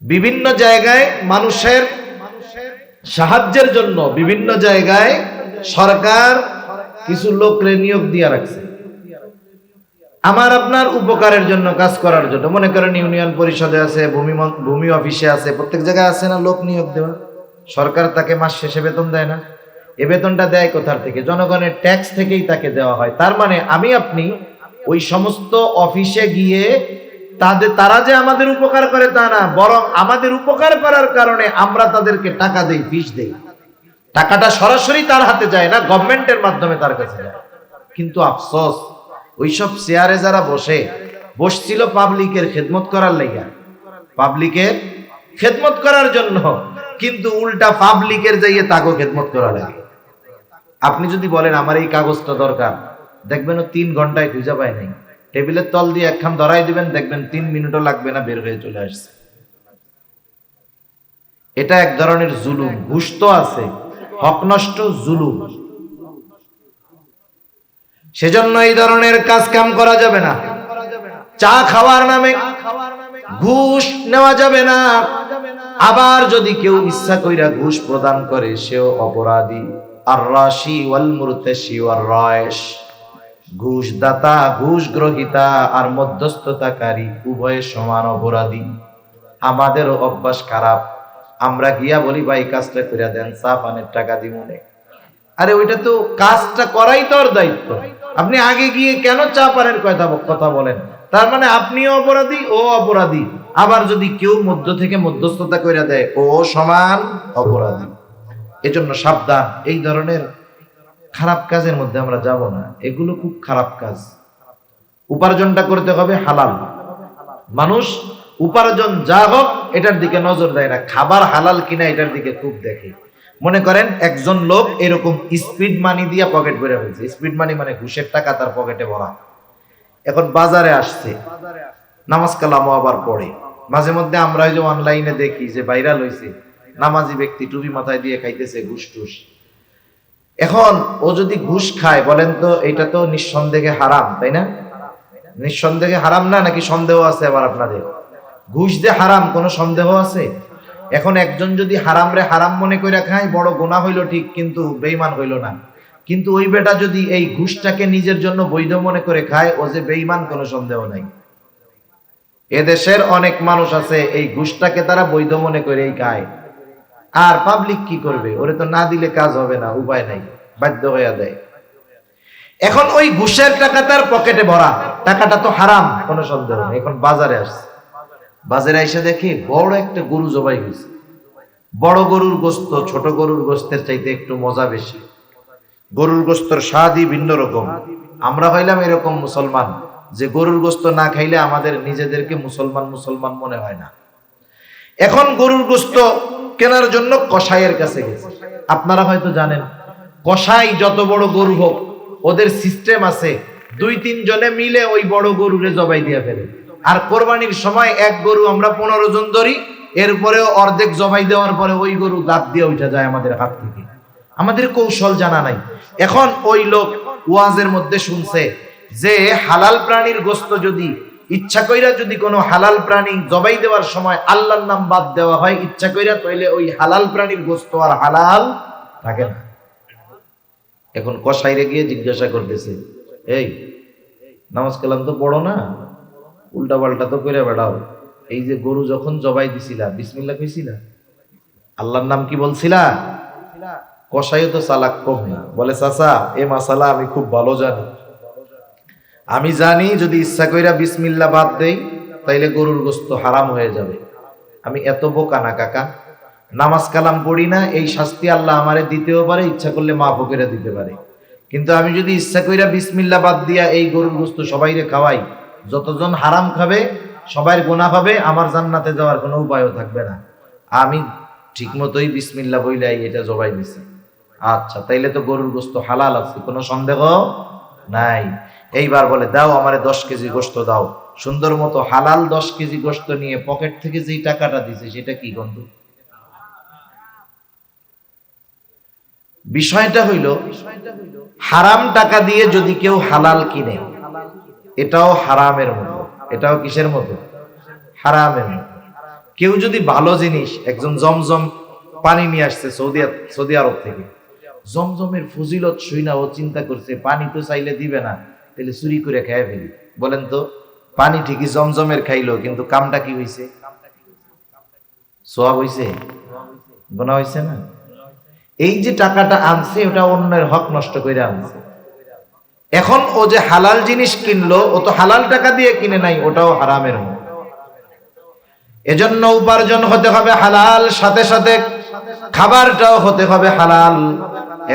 বিভিন্ন জায়গায় মানুষের সাহায্যের জন্য বিভিন্ন জায়গায় সরকার কিছু লোকরে নিয়োগ দিয়ে রাখছে আমার আপনার উপকারের জন্য, কাজ করার জন্য। মনে করেন ইউনিয়ন পরিষদে আছে, ভূমি অফিসে আছে, প্রত্যেক জায়গায় আছে না লোক নিয়োগ দেওয়া। সরকার তাকে মাস শেষে বেতন দেয় না? এ বেতনটা দেয় কোথার থেকে? জনগণের ট্যাক্স থেকেই তাকে দেওয়া হয়। তার মানে আমি আপনি ওই সমস্ত অফিসে গিয়ে তারা যে আমাদের উপকার করে তা না, বরং আমাদের উপকার করার কারণে আমরা তাদেরকে টাকা দেই, ফিস দেই। টাকাটা সরাসরি তার হাতে যায় না, গভর্নমেন্টের মাধ্যমে তার কাছে যায়। কিন্তু আফসোস, ওইসব চেয়ারে যারা বসছিল পাবলিকের খেদমত করার লাইগা, পাবলিকের খেদমত করার জন্য, কিন্তু উল্টা পাবলিকের যাইয়ে তাকে খেদমত করা লাগে। আপনি যদি বলেন আমার এই কাগজটা দরকার, দেখবেন ও 3 ঘন্টায় খুঁজে পায় নাই। টেবিলের তল দিয়ে একখান ধরাই দিবেন, দেখবেন 3 মিনিটও লাগবে না, বের হয়ে চলে আসছে। এটা এক ধরনের জুলুম। ঘুষ তো আছে, হক নষ্ট, জুলুম। সেজন্য এই ধরনের কাজ কাম করা যাবে না। চা খাওয়ার নামে ঘুষ নেওয়া যাবে না। আবার যদি কেউ ইচ্ছা কইরা ঘুষ প্রদান করে সেও অপরাধী। আর রাশি ওয়াল মুরতাশি ওয়ার রায়েশ, ঘুষ দাতা, ঘুষ গ্রহীতা আর মধ্যস্থতাকারী উভয়ে সমান অপরাধী। আমাদেরও অভ্যাস খারাপ। আমরা গিয়া বলি ভাই কাজটা কইরা দেন, চা পানের টাকা দিমুনে। আরে ওইটা তো কাজটা করাই তোর দায়িত্ব। আপনি আগে গিয়ে কেন চা পানের কথা বলেন? তার মানে আপনিও অপরাধী, ও অপরাধী। আবার যদি কেউ মধ্য থেকে মধ্যস্থতা কইরা দেয়, ও সমান অপরাধী। এজন্য সাবধান, এই ধরনের খারাপ কাজের মধ্যে আমরা যাব না। এগুলো খুব খারাপ কাজ। উপার্জনটা করতে হবে হালাল। মানুষ উপার্জন যা হোক এটার দিকে নজর দেয় না, খাবার হালাল কিনা এটার দিকে খুব দেখে। মনে করেন একজন লোক এরকম স্পিড মানি দিয়া পকেট ভরে ফেলছে। স্পিড মানি মানে ঘুষের টাকা তার পকেটে ভরা। এখন বাজারে আসছে, নামাজ কালামও আবার পড়ে। মাঝে মধ্যে আমরা ওই যে অনলাইনে দেখি যে ভাইরাল হয়েছে, নামাজি ব্যক্তি টুপি মাথায় দিয়ে খাইতেছে ঘুষ টুস। এখন ও যদি ঘুষ খায়, বলেন তো এটা তো নিঃসন্দেহে হারাম, তাই না? নিঃসন্দেহে হারাম না? নাকি সন্দেহ আছে আবার আপনাদের? ঘুষ যে হারাম কোনো সন্দেহ আছে? এখন একজন যদি হারাম রে হারাম মনে করে খায়, বড় গুনাহ হইল ঠিক, কিন্তু বেঈমান হইল না। কিন্তু ওই বেটা যদি এই ঘুষটাকে নিজের জন্য বৈধ মনে করে খায়, ও যে বেঈমান কোনো সন্দেহ নাই। এদেশের অনেক মানুষ আছে এই ঘুষটাকে তারা বৈধ মনে করেই খায়। আর পাবলিক কি করবে? ওরে তো না দিলে কাজ হবে না, উপায় নাই, বাধ্য হয়ে দেয়। এখন ওই ঘুষের টাকা তার পকেটে ভরা, টাকাটা তো হারাম কোনো সন্দেহ নেই। এখন বাজারে আসছে, বাজারে এসে দেখি বড় একটা গরু জবাই হয়েছে। বড় গরুর গোস্ত ছোট গরুর গোস্তের চাইতে একটু মজা বেশি। গরুর গোস্তর স্বাদই ভিন্ন রকম। আমরা হইলাম এরকম মুসলমান যে গরুর গোস্ত না খাইলে আমাদের নিজেদেরকে মুসলমান মুসলমান মনে হয় না। এখন গরুর গোস্ত কেনার জন্য কসাইয়ের কাছে গেছে। আপনারা হয়তো জানেন, কসাই যত বড় গরু হোক ওদের সিস্টেম আছে, 2-3 জনে মিলে ওই বড় গরুরে জবাই দিয়ে ফেলে। আর কোরবানির সময় এক গরু আমরা 15 জন ধরি, এরপরেও অর্ধেক জবাই দেওয়ার পরে ওই গরু দাঁত দিয়ে উঠে যায় আমাদের হাত থেকে। আমাদের কৌশল জানা নাই। এখন ওই লোক ওয়াজের মধ্যে শুনছে যে হালাল প্রাণীর গোস্ত যদি ইচ্ছা কইরা যদি কোনো হালাল প্রাণী জবাই দেওয়ার সময় আল্লাহর নাম বাদ দেওয়া হয় ইচ্ছা কইরা, তাইলে ওই হালাল প্রাণীর গোস্ত আর হালাল থাকে না। এখন কসাইরে গিয়ে জিজ্ঞাসা করতেছে, এই নামাজ কালাম তো পড়ো না, উল্টা পাল্টা তো কইরা বেড়াও, এই যে গরু যখন জবাই দিছিলা বিসমিল্লাহ কইছিলা? আল্লাহর নাম কি বলছিলা? কসাইও তো চালাক কম না, বলে চাচা এ মাসালা আমি খুব ভালো জানি, আমি জানি যদি ইচ্ছা কইরা বিসমিল্লাহ বাদ দেই তাইলে গরুর গোশত হারাম হয়ে যাবে। আমি এত বোকা না কাকা, নামাজ কালাম পড়ি না, এই শাস্তি আল্লাহ আমারে দিতেও পারে, ইচ্ছা করলে মাফও করে দিতে পারে। কিন্তু আমি যদি ইচ্ছা কইরা বিসমিল্লাহ বাদ দিয়া এই গরুর গোশত সবাইরে খাওয়াই, যতজন হারাম খাবে সবাই গুনাহ হবে, আমার জান্নাতে যাওয়ার কোনো উপায়ও থাকবে না। আমি ঠিক মতোই বিসমিল্লাহ বইলাই এটা জবাই দিছি। আচ্ছা তাইলে তো গরুর গোশত হালাল আছে, কোনো সন্দেহ নাই। এইবার বলে দাও আমারে 10 কেজি গোশত দাও। সুন্দর মতো হালাল 10 কেজি গোশত নিয়ে পকেট থেকে যেই টাকাটা দিছে সেটা কি গন্ধ। বিষয়টা হইল হারাম টাকা দিয়ে যদি কেউ হালাল কিনে, এটাও হারামের মতো। এটাও কিসের মতো? হারামের মতো। কেউ যদি ভালো জিনিস, একজন জমজম পানি নিয়ে আসছে সৌদি আরব থেকে, জমজমের ফজিলত শুইনা ও চিন্তা করছে পানি তো চাইলে দিবে না, তাহলে চুরি করে খেয়ে ফেলি। বলেন তো, পানি ঠিকই জমজমের খাইলো, কিন্তু কামটা কি হইছে? সোয়াব হইছে? গুনাহ হইছে না? এই যে টাকাটা আনছে ওটা অন্যের হক নষ্ট করে আনছে। এখন ও যে হালাল জিনিস কিনলো, ও তো হালাল টাকা দিয়ে কিনে নাই, ওটাও হারামের মতো। এজন্য উপার্জন হতে হবে হালাল, সাথে সাথে খাবারটাও হতে হবে হালাল।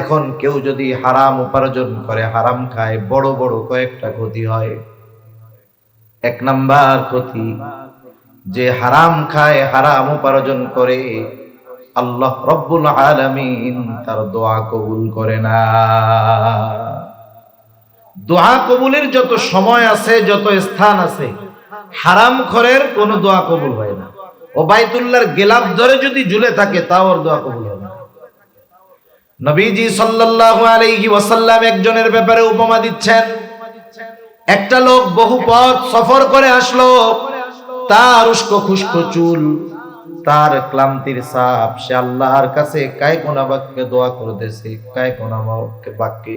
এখন কেউ যদি হারাম উপার্জন করে, হারাম খায়, বড় বড় কয়েকটা ক্ষতি হয়। 1 নাম্বার ক্ষতি, যে হারাম খায়, হারাম উপার্জন করে, আল্লাহ রব্বুল আলামিন তার দোয়া কবুল করে না। দোয়া কবুলের যত সময় আছে, যত স্থান আছে, হারাম খরের কোন দোয়া কবুল হয় না। ও বাইতুল্লাহর গেলাফ ধরে যদি ঝুলে থাকে তাও ওর দোয়া কবুল হবে না। নবীজি সাল্লাল্লাহু আলাইহি ওয়াসাল্লাম একজনের ব্যাপারে উপমা দিচ্ছেন। একটা লোক বহু পথ সফর করে আসলো, তার উস্কো খুস্কো চুল, তার ক্লান্তির ছাপ, সে আল্লাহর কাছে কায়কোনা বাক্যে দোয়া করতেছে, কায়কোনা বাক্যে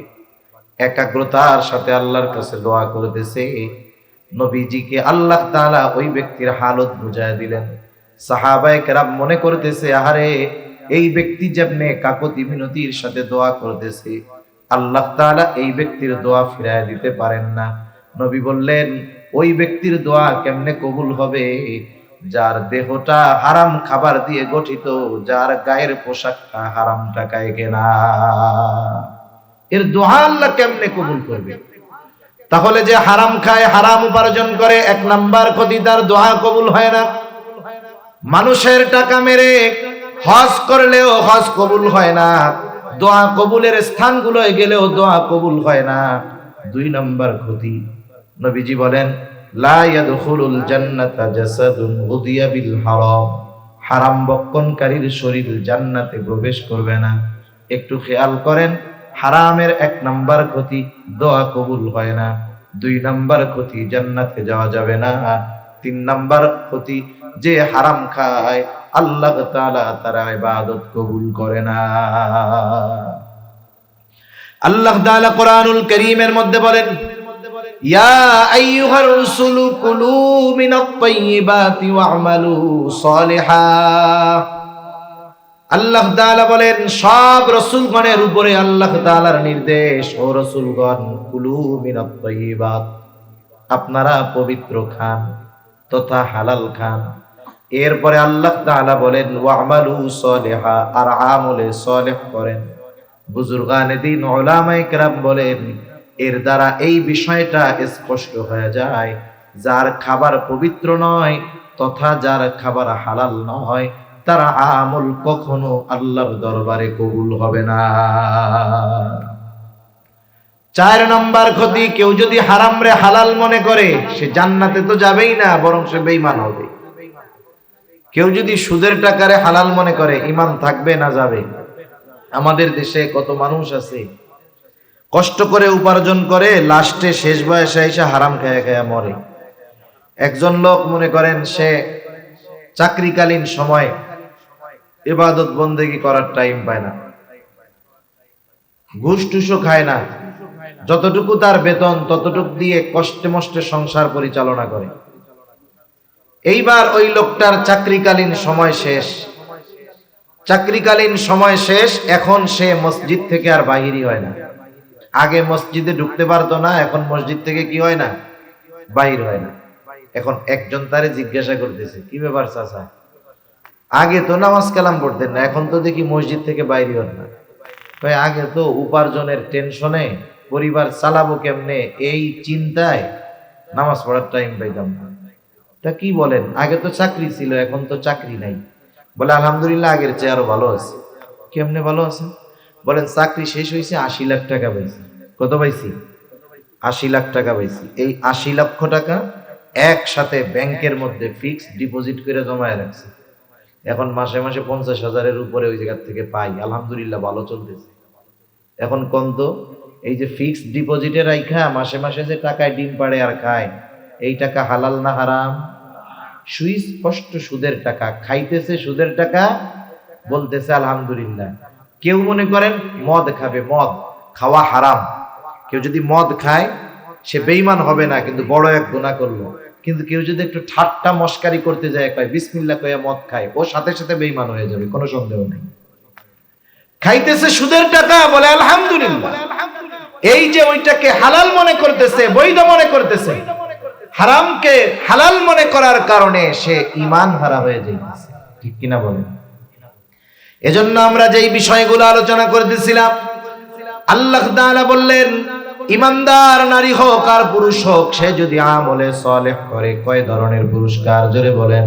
একাগ্রতার সাথে আল্লাহর কাছে দোয়া করতেছে। নবীজিকে আল্লাহ তাআলা ওই ব্যক্তির হালত বুঝায় দিলেন। সাহাবায়ে কেরাম মনে করতেছে, আহারে এই ব্যক্তি যেমনে কাকুতি মিনতির সাথে দোয়া করতেছে, আল্লাহ তাআলা এই ব্যক্তির দোয়া ফিরায় দিতে পারেন না। নবী বললেন, ওই ব্যক্তির দোয়া কেমনে কবুল হবে? যার দেহটা হারাম খাবার দিয়ে গঠিত, যার গায়ের পোশাকটা হারাম টাকায় কেনা, এর দোয়া আল্লাহ কেমনে কবুল করবে? তাহলে যে হারাম খায়, হারাম উপার্জন করে, 1 নাম্বার ক্ষতি, তার দোয়া কবুল হয় না। মানুষের টাকা মেরে হজ করলেও হজ কবুল হয় না, দোয়া কবুলের স্থানগুলোয় গেলেও দোয়া কবুল হয় না। 2 নাম্বার ক্ষতি, নবীজি বলেন, লা ইয়াদখুলুল জান্নাতা জাসাদুন গুদিয়া বিল হারাম, হারাম বক্ষণকারীর শরীর জান্নাতে প্রবেশ করবে না। একটু খেয়াল করেন, হারামের 1 নাম্বার ক্ষতি, দোয়া কবুল হয় না। 2 নাম্বার ক্ষতি, জান্নাতে যাওয়া যাবে না। 3 নাম্বার ক্ষতি, যে হারাম খায় আল্লাহ তাআলা তার ইবাদত কবুল করে না। আল্লাহ তাআলা কোরআনুল কারীমের মধ্যে বলেন, ইয়া আইয়ুহার রাসূলু কুলু মিনাত তাইয়্যিবাতি ওয়া'মালু সালিহা। আল্লাহ তাআলা বলেন, সব রাসূলগণের উপরে আল্লাহ তাআলার নির্দেশ, ও রাসূলগণ, কুলু মিনাত তাইয়্যিবাত, আপনারা পবিত্র খান তথা হালাল খান। এরপরে আল্লাহ তাআলা বলেন, ওয়া'মালু সালিহা, আর আমলে সালেহ করেন। বুজুর্গানে দ্বীন উলামায়ে কেরাম বলেন, এর দ্বারা এই বিষয়টা স্পষ্ট হয়ে যায়, যার খাবার পবিত্র নয় তথা যার খাবার হালাল নয়, তার আমল কখনো আল্লাহর দরবারে কবুল হবে না। 4 নাম্বার ক্ষতি, কেউ যদি হারাম রে হালাল মনে করে, সে জান্নাতে তো যাবেই না, বরং সে বেঈমান হবে। কেউ যদি সুদের টাকারে হালাল মনে করে, ঈমান থাকবে না যাবে? আমাদের দেশে কত মানুষ আছে কষ্ট করে উপার্জন করে, লাস্টে শেষ বয়সে এসে হারাম খায়া খায়া মরে। একজন লোক মনে করেন সে চাকরিকালীন সময় ইবাদত বন্দেগী করার টাইম পায় না, ঘুষ টুসও খায় না, যতটুকু তার বেতন ততটুকু দিয়ে কষ্টে মষ্টে সংসার পরিচালনা করে। এইবার ওই লোকটার চাকরিকালীন সময় শেষ, চাকরিকালীন সময় শেষ, এখন সে মসজিদ থেকে আর বাহিরই হয় না। আগে মসজিদে ঢুকতে পারতো না, এখন মসজিদ থেকে কি হয় না, বাহির হয় না। এখন একজন তারে জিজ্ঞাসা করতেছে, কি ব্যাপার চাচা, আগে তো নামাজ কালাম পড়তেন না, এখন তো দেখি মসজিদ থেকে বাইরে হন না। ভাই আগে তো উপার্জনের টেনশনে পরিবার চালাবো কেমনে এই চিন্তায় নামাজ পড়ার টাইম পাইতাম না। তা কি বলেন, আগে তো চাকরি ছিল, এখন তো চাকরি নাই। বলে আলহামদুলিল্লাহ আগের চেয়ে আরো ভালো আছে। কেমনে ভালো আছে? বলেন চাকরি শেষ হয়েছে, 80 লাখ টাকা পাইছি। কত পাইছি? 80 লাখ টাকা পাইছি। এই 80 লক্ষ টাকা একসাথে ব্যাংকের মধ্যে ফিক্সড ডিপোজিট করে জমায় রাখছি। এখন মাসে মাসে 50,000-এর উপরে ওই জায়গা থেকে পাই, আলহামদুলিল্লাহ ভালো চলতেছে। এখন কোন তো এই যে ফিক্সড ডিপোজিটে রাখা মাসে মাসে যে টাকায় ডিম পাড়ে আর খায়, এই টাকা হালাল না হারাম? সুস্পষ্ট সুদের টাকা, খাইতেছে সুদের টাকা, বলতেছে আলহামদুলিল্লাহ। কেউ মনে করেন মদ খাবে, মদ খাওয়া হারাম। কেউ যদি মদ খায় সে বেঈমান হবে না, কিন্তু বড় এক গুনাহ করলো। কিন্তু কেউ যদি একটু ঠাট্টা মস্কারি করতে যায়, কয় বিসমিল্লাহ কইয়া মদ খায়, ও সাথে সাথে বেঈমান হয়ে যাবে, কোনো সন্দেহ নেই। খাইতেছে সুদের টাকা, বলে আলহামদুলিল্লাহ। এই যে ওইটাকে হালাল মনে করতেছে, বৈধ মনে করতেছে, হারামকে হালাল মনে করার কারণে সে ঈমান হারা হয়ে যাইতেছে। ঠিক কিনা বলেন? এজন্য আমরা যেই বিষয়গুলো আলোচনা করতেছিলাম, আল্লাহ তাআলা বললেন ইমানদার নারী হোক আর পুরুষ হোক, সে যদি আমলে সালেহ করে, কয় ধরনের পুরস্কার জোরে বলেন?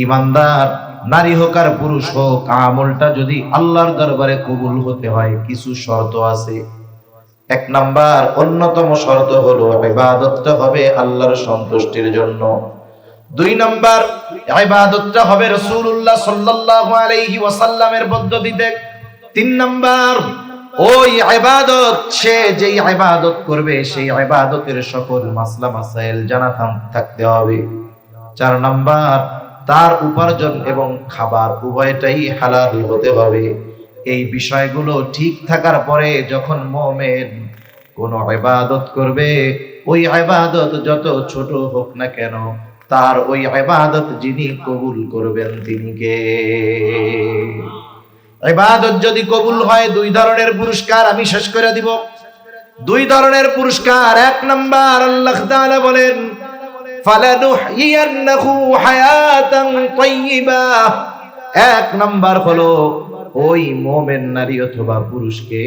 ইমানদার নারী হোক আর পুরুষ হোক, আমলটা যদি আল্লাহর দরবারে কবুল হতে হয় কিছু শর্ত আছে। এক নাম্বার, অন্যতম শর্ত হলো ইবাদতটা হবে আল্লাহর সন্তুষ্টির জন্য। দুই নাম্বার, ইবাদতটা হবে রাসূলুল্লাহ সাল্লাল্লাহু আলাইহি ওয়াসাল্লামের পদ্ধতিতে। তিন নাম্বার, ওই ইবাদত, সে যেই ইবাদত করবে সেই ইবাদতের সকল মাসলা মাসাইল জানা থাকতে হবে। চার নাম্বার, তার উপার্জন এবং খাবার উভয়টাই হালাল হতে হবে। এই বিষয়গুলো ঠিক থাকার পরে যখন মুমিন কোন ইবাদত করবে, ওই ইবাদত যত ছোট হোক না কেন, তার ওই ইবাদত যিনি কবুল করবেন তিনি কে? ইবাদত যদি কবুল হয়, দুই ধরনের পুরস্কার আমি শেষ করে দিব। দুই ধরনের পুরস্কার। এক নাম্বার, আল্লাহ তাআলা বলেন ফালানুহইয়ান্নাহু হায়াতান তাইয়্যিবা। এক নাম্বার হলো ওই মুমিন নারী অথবা পুরুষকে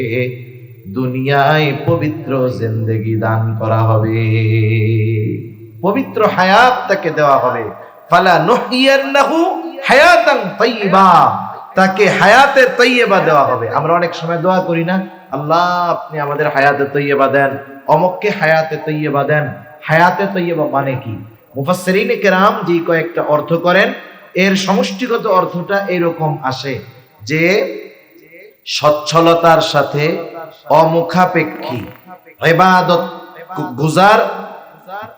দুনিয়ায় পবিত্র জিন্দেগি দান করা হবে, পবিত্র হায়াত তাকে দেওয়া হবে। ফালানুহইয়ান্নাহু হায়াতান তাইয়্যিবা, তাকে হায়াতে তাইয়্যিবা দেওয়া হবে। আমরা অনেক সময় দোয়া করি না, আল্লাহ আপনি আমাদের হায়াতে তাইয়্যিবা দেন, অমুককে হায়াতে তাইয়্যিবা দেন। হায়াতে তাইয়্যিবা মানে কি? মুফাসসিরিনে কেরাম যে কয়েকটা অর্থ করেন, এর সমষ্টিগত অর্থটা এরকম আসে যে সচ্ছলতার সাথে অমুখাপেক্ষী ইবাদত গুজার,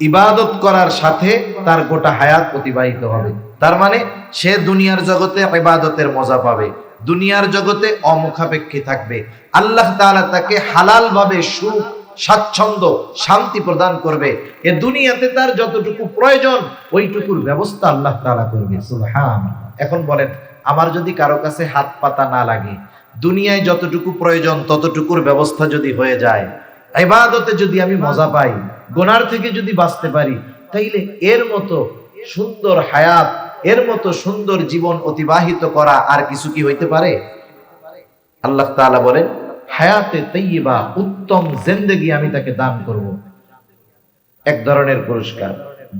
ইবাদত করার সাথে তার গোটা হায়াত অতিবাহিত হবে। তার মানে সে দুনিয়ার জগতে ইবাদতের মজা পাবে, দুনিয়ার জগতে অমুখাপেক্ষী থাকবে। আল্লাহ তাআলা তাকে হালাল ভাবে সুখ, স্বাচ্ছন্দ্য, শান্তি প্রদান করবে। এ দুনিয়াতে তার যতটুকু প্রয়োজন ওইটুকুর ব্যবস্থা আল্লাহ তাআলা করবে। সুবহানাল্লাহ। এখন বলেন, আমার যদি কারো কাছে হাত পাতা না লাগে, দুনিয়ায় যতটুকু প্রয়োজন ততটুকুর ব্যবস্থা যদি হয়ে যায়, ইবাদতে যদি আমি মজা পাই, গুনার থেকে যদি বাঁচতে পারি, তাইলে এর মতো সুন্দর হায়াত, এর মতো সুন্দর জীবন অতিবাহিত করা আর কিছু কি হইতে পারে? আল্লাহ তাআলা বলেন হায়াতে তাইয়্যিবা, উত্তম জিন্দেগি আমি তাকে দান করব। এক ধরনের পুরস্কার।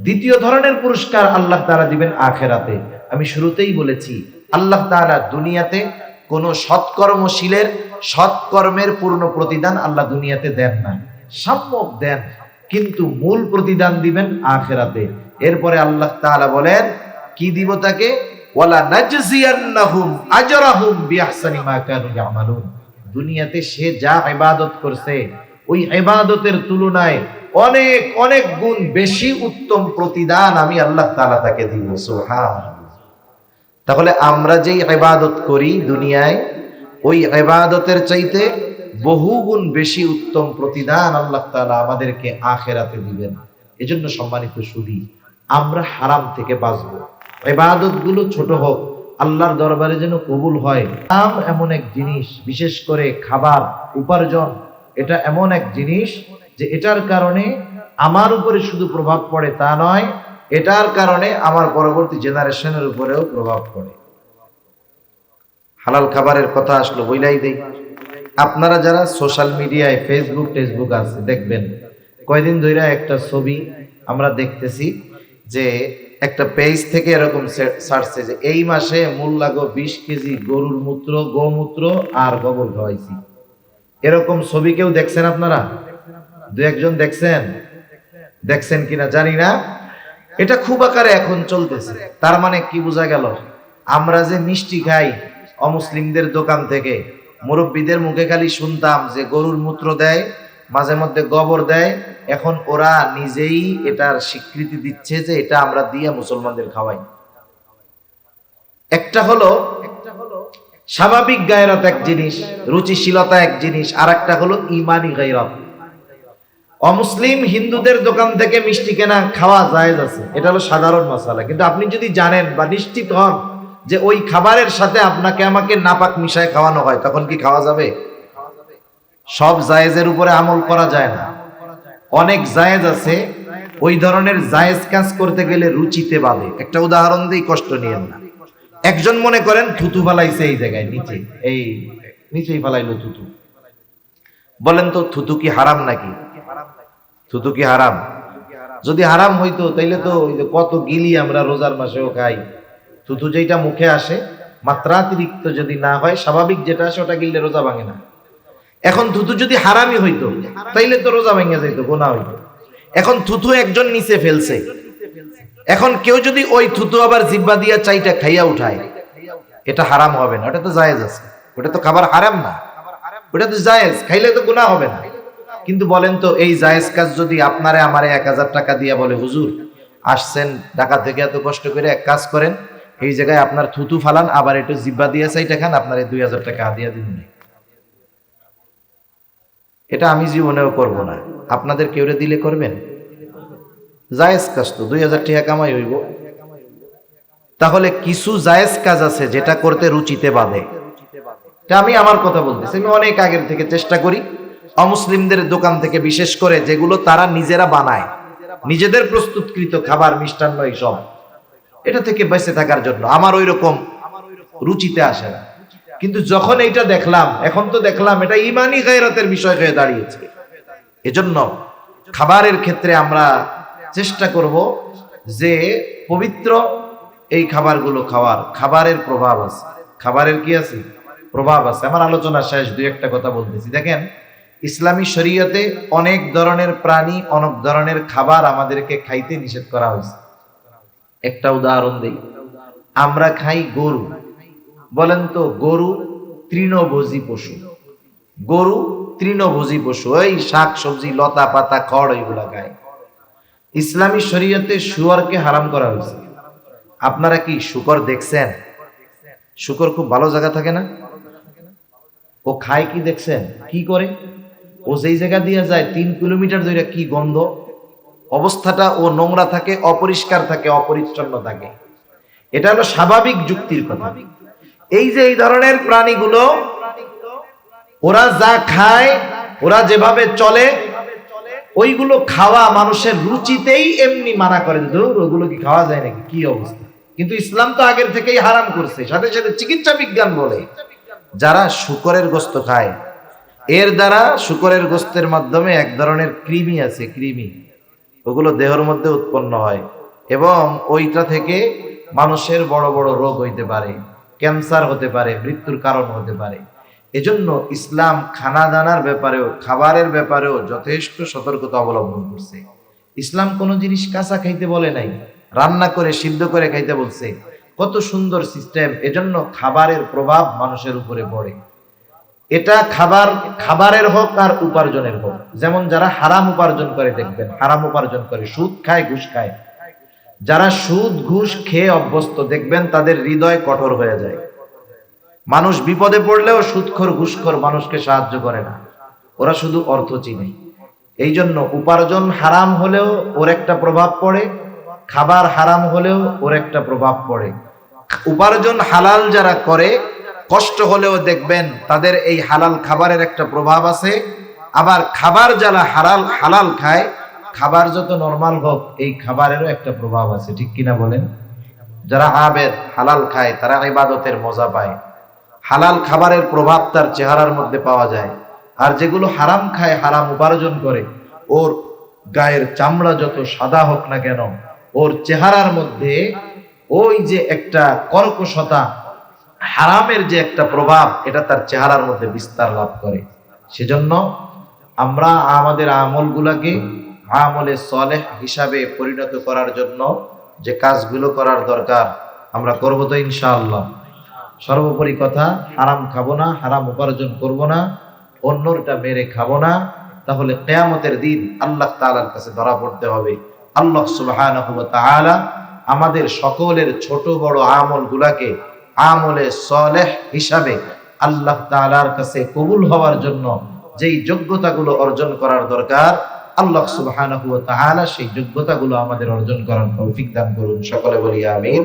দ্বিতীয় ধরনের পুরস্কার আল্লাহ তাআলা দিবেন আখিরাতে। আমি শুরুতেই বলেছি, আল্লাহ তাআলা দুনিয়াতে কোন সৎকর্মশীলের সৎকর্মের পূর্ণ প্রতিদান আল্লাহ দুনিয়াতে দেন না, সাম্যক দেন, কিন্তু মূল প্রতিদান দিবেন আখিরাতে। এরপরে আল্লাহ তাআলা বলেন কি দিব তাকে? ওয়ালা নাজজিয়ান্নাহুম আজরাহুম বিআহসানি মা কানু ইয়ামালুন। দুনিয়াতে সে যা ইবাদত করছে ওই ইবাদতের তুলনায় অনেক অনেক গুণ বেশি উত্তম প্রতিদান আমি আল্লাহ তাআলা তাকে দিব। সুবহানাল্লাহ। তাহলে আমরা যেই ইবাদত করি দুনিয়ায়, ওই ইবাদতের চাইতে বহুগুণ বেশি উত্তম প্রতিদান আল্লাহ তাআলা আমাদেরকে আখিরাতে দিবেন। এজন্য সম্মানিত সুধী, আমরা হারাম থেকে বাঁচবো। ইবাদতগুলো ছোট হোক আল্লাহর দরবারে যেন কবুল হয়। এমন এক জিনিস, বিশেষ করে খাবার উপার্জন, এটা এমন এক জিনিস যে এটার কারণে আমার উপরে শুধু প্রভাব পড়ে তা নয়, এটার কারণে আমার পরবর্তী জেনারেশনের উপরেও প্রভাব পড়ে। হালাল খাবারের কথা আসলো বইলাই দেই। আপনারা যারা সোশ্যাল মিডিয়ায় ফেসবুক আছে দেখবেন, কয়দিন ধরে একটা ছবি আমরা দেখতেছি যে একটা পেজ থেকে এরকম ছাড়ছে যে এই মাসে মূল লাগো 20 কেজি গরুর মূত্র, গোমূত্র আর গোবর খাওয়াইছি। এরকম ছবি কেউ দেখছেন আপনারা? দু একজন দেখছেন কিনা জানি না। এটা খুব আকারে এখন চলতেছে। তার মানে কি বোঝা গেল? আমরা যে মিষ্টি খাই অমুসলিমদের দোকান থেকে, মুরব্বীদের মুখে খালি শুনতাম যে গরুর মূত্র দেয়, মাঝে মধ্যে গোবর দেয়, এখন ওরা নিজেই এটার স্বীকৃতি দিচ্ছে যে এটা আমরা দিয়ে মুসলমানদের খাওয়াই। একটা হলো স্বাভাবিক গায়রত এক জিনিস, রুচিশীলতা এক জিনিস, আর একটা হলো ইমানি গায়রত। অমুসলিম হিন্দুদের দোকান থেকে মিষ্টি কেনা খাওয়া জায়েজ আছে, এটা হলো সাধারণ মাসালা। কিন্তু আপনি যদি জানেন বা নিশ্চিত হন যে ওই খাবারের সাথে আপনাকে আমাকে নাপাক মিশায় খাওয়ানো হয়, তখন কি খাওয়া যাবে? সব জায়েজের উপরে আমল করা যায় না। অনেক জায়েজ আছে, ওই ধরনের জায়েজ কাজ করতে গেলে রুচিতে বাঁধে। একটা উদাহরণ দিই, কষ্ট নিয়েন না। একজন মনে করেন থুতু ফালাইছে এই জায়গায়, নিচেই ফালাইলো থুতু। বলেন তো থুতু কি হারাম নাকি? থুতু কি হারাম? যদি হারাম হইতো তাইলে তো কত গিলি আমরা রোজার মাসেও খাই। থুতু যেটা মুখে আসে, মাত্রাতিরিক্ত যদি না হয়, স্বাভাবিক যেটা আসে ওটা গিললে রোজা ভাঙে না। এখন থুতু যদি হারামই হইতো তাইলে তো রোজা ভেঙে যাইতো, গুনাহ হইতো। এখন থুতু একজন নিচে ফেলছে, এখন কেউ যদি ওই থুতু আবার জিহ্বা দিয়া চাইটা খাইয়া উঠায়, এটা হারাম হবে না, ওটা তো জায়েজ আছে। ওটা তো খাবার হারাম না, ওটা তো জায়েজ, খাইলে তো গুনাহ হবে না। কিন্তু বলেন তো এই জায়েজ কাজ যদি আপনারে আমারে 1000 টাকা দিয়া বলে, হুজুর আসছেন ঢাকা থেকে এত কষ্ট করে, এক কাজ করেন এই জায়গায় আপনার থুতু ফালান, আবার একটু জিহ্বা দিয়া চাইটা খান, আপনার 2000 টাকা দিয়া দিন। এটা আমি জীবনেও করব না। আপনাদের কেউ দিলে করবেন? জায়েজ কাজ তো 2000 টাকা কামাই হইব। তাহলে কিছু জায়েজ কাজ আছে যেটা করতে রুচিতে বাঁধে। এটা আমি আমার কথা বলতেছি, আমি অনেক আগের থেকে চেষ্টা করি অমুসলিমদের দোকান থেকে, বিশেষ করে যেগুলো তারা নিজেরা বানায়, নিজেদের প্রস্তুতকৃত খাবার, মিষ্টান্ন, এইসব, এটা থেকে বেঁচে থাকার জন্য। আমার ওই রকম রুচিতে আসে না। কিন্তু যখন এইটা দেখলাম, এখন তো দেখলাম এটা ইমানি গায়রতের বিষয় হয়ে দাঁড়িয়েছে। এজন্য খাবারের ক্ষেত্রে আমরা চেষ্টা করব যে পবিত্র এই খাবারগুলো খাওয়ার। খাবারের প্রভাব আছে, খাবারের কি আছে? প্রভাব আছে। আমার আলোচনা শেষ, দুই একটা কথা বলতেছি। দেখেন, ইসলামী শরীয়তে অনেক ধরনের প্রাণী, অনেক ধরনের খাবার আমাদেরকে খাইতে নিষেধ করা হয়েছে। একটা উদাহরণ দেই, আমরা খাই গরু। বলেন তো গরু তৃণভোজী পশু, গরু তৃণভোজী পশু, ওই শাক সবজি লতা পাতা খড় এগুলা খায়। ইসলামী শরীয়তে শুকরকে হারাম করা হয়েছে। আপনারা কি শুকর দেখছেন? শুকর খুব ভালো জায়গা থাকে না? ও খায় কি দেখছেন? কি করে? ও যেই জায়গা দিয়ে যায় 3 কিলোমিটার ধরে কি গন্ধ, অবস্থাটা ও নোংরা থাকে, অপরিষ্কার থাকে, অপরিচ্ছন্ন থাকে। এটা হলো স্বাভাবিক যুক্তির কথা। এই যে এই ধরনের প্রাণীগুলো, ওরা যা খায়, ওরা যেভাবে চলে, ওইগুলো খাওয়া মানুষের রুচিতেই এমনি মানা করে, ধুর ওগুলো কি খাওয়া যায় নাকি, কি অবস্থা। কিন্তু ইসলাম তো আগের থেকেই হারাম করছে। সাথে সাথে চিকিৎসা বিজ্ঞান বলে যারা শুকরের গোশত খায়, এর দ্বারা শুকরের গোশতের মাধ্যমে এক ধরনের কৃমি আছে, কৃমি, ওগুলো দেহের মধ্যে উৎপন্ন হয় এবং ওইটা থেকে মানুষের বড় বড় রোগ হইতে পারে, ক্যান্সার হতে পারে, মৃত্যুর কারণ হতে পারে। এজন্য ইসলাম খানা দানার ব্যাপারেও, খাবারের ব্যাপারেও যথেষ্ট সতর্কতা অবলম্বন করছে। ইসলাম কোনো জিনিস কাঁচা খাইতে বলে নাই, রান্না করে সিদ্ধ করে খাইতে বলছে। কত সুন্দর সিস্টেম। এজন্য খাবারের প্রভাব মানুষের উপরে পড়ে। এটা খাবারের হোক আর উপার্জনের হোক। যেমন যারা হারাম উপার্জন করে, দেখবেন হারাম উপার্জন করে, সুদ খায়, ঘুষ খায়, যারা সুদ ঘুষ খেয়ে অভ্যস্ত, দেখবেন তাদের হৃদয় কঠোর হয়ে যায়। মানুষ বিপদে পড়লেও সুদখোর ঘুষখোর মানুষকে সাহায্য করে না, ওরা শুধু অর্থ চিনে। এই জন্য উপার্জন হারাম হলেও ওর একটা প্রভাব পড়ে, খাবার হারাম হলেও ওর একটা প্রভাব পড়ে। উপার্জন হালাল যারা করে, কষ্ট হলেও দেখবেন তাদের এই হালাল খাবারের একটা প্রভাব আছে। আবার খাবার যারা হালাল হালাল খায়, খাবার যত নরমাল হোক, এই খাবারেরও একটা প্রভাব আছে, ঠিক কিনা বলেন? যারা আবেদ হালাল খায় তারা ইবাদতের মজা পায়, হালাল খাবারের প্রভাব তার চেহারার মধ্যে পাওয়া যায়। আর যেগুলো হারাম খায়, হারাম উপার্জন করে, ওর গায়ের চামড়া যত সাদা হোক না কেন, ওর চেহারার মধ্যে ওই যে একটা কর্কশতা, হারামের যে একটা প্রভাব, এটা তার চেহারার মধ্যে বিস্তার লাভ করে। সেজন্য আমরা আমাদের আমলগুলাকে আমলে সলেহ হিসাবে পরিণত করার জন্য যে কাজগুলো করার দরকার আমরা করব তো ইনশাআল্লাহ। সর্বোপরি কথা, হারাম খাবো না, হারাম উপার্জন করব না, অন্যরটা মেরে খাবো না, তাহলে কিয়ামতের দিন আল্লাহ তাআলার কাছে ধরা পড়তে হবে। আল্লাহ সুবহানাহু ওয়া তাআলা আমাদের সকলের ছোট বড় আমলগুলাকে আমলে সলেহ হিসাবে আল্লাহ তাআলার কাছে কবুল হওয়ার জন্য যেই যোগ্যতাগুলো অর্জন করার দরকার, আল্লাহ সুবহানাহু ওয়া তাআলা সেই যোগ্যতাগুলো আমাদের অর্জন করার তৌফিক দান করুন। সকলে বলি আমিন।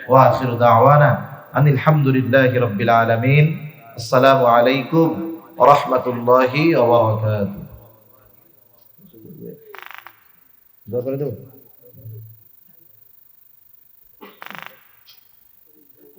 ওয়া আখিরু দাওয়ানা আনিল হামদুলিল্লাহি রাব্বিল আলামিন। আসসালামু আলাইকুম ওয়া রাহমাতুল্লাহি ওয়া বারাকাতুহু। দোয়া করে দেব।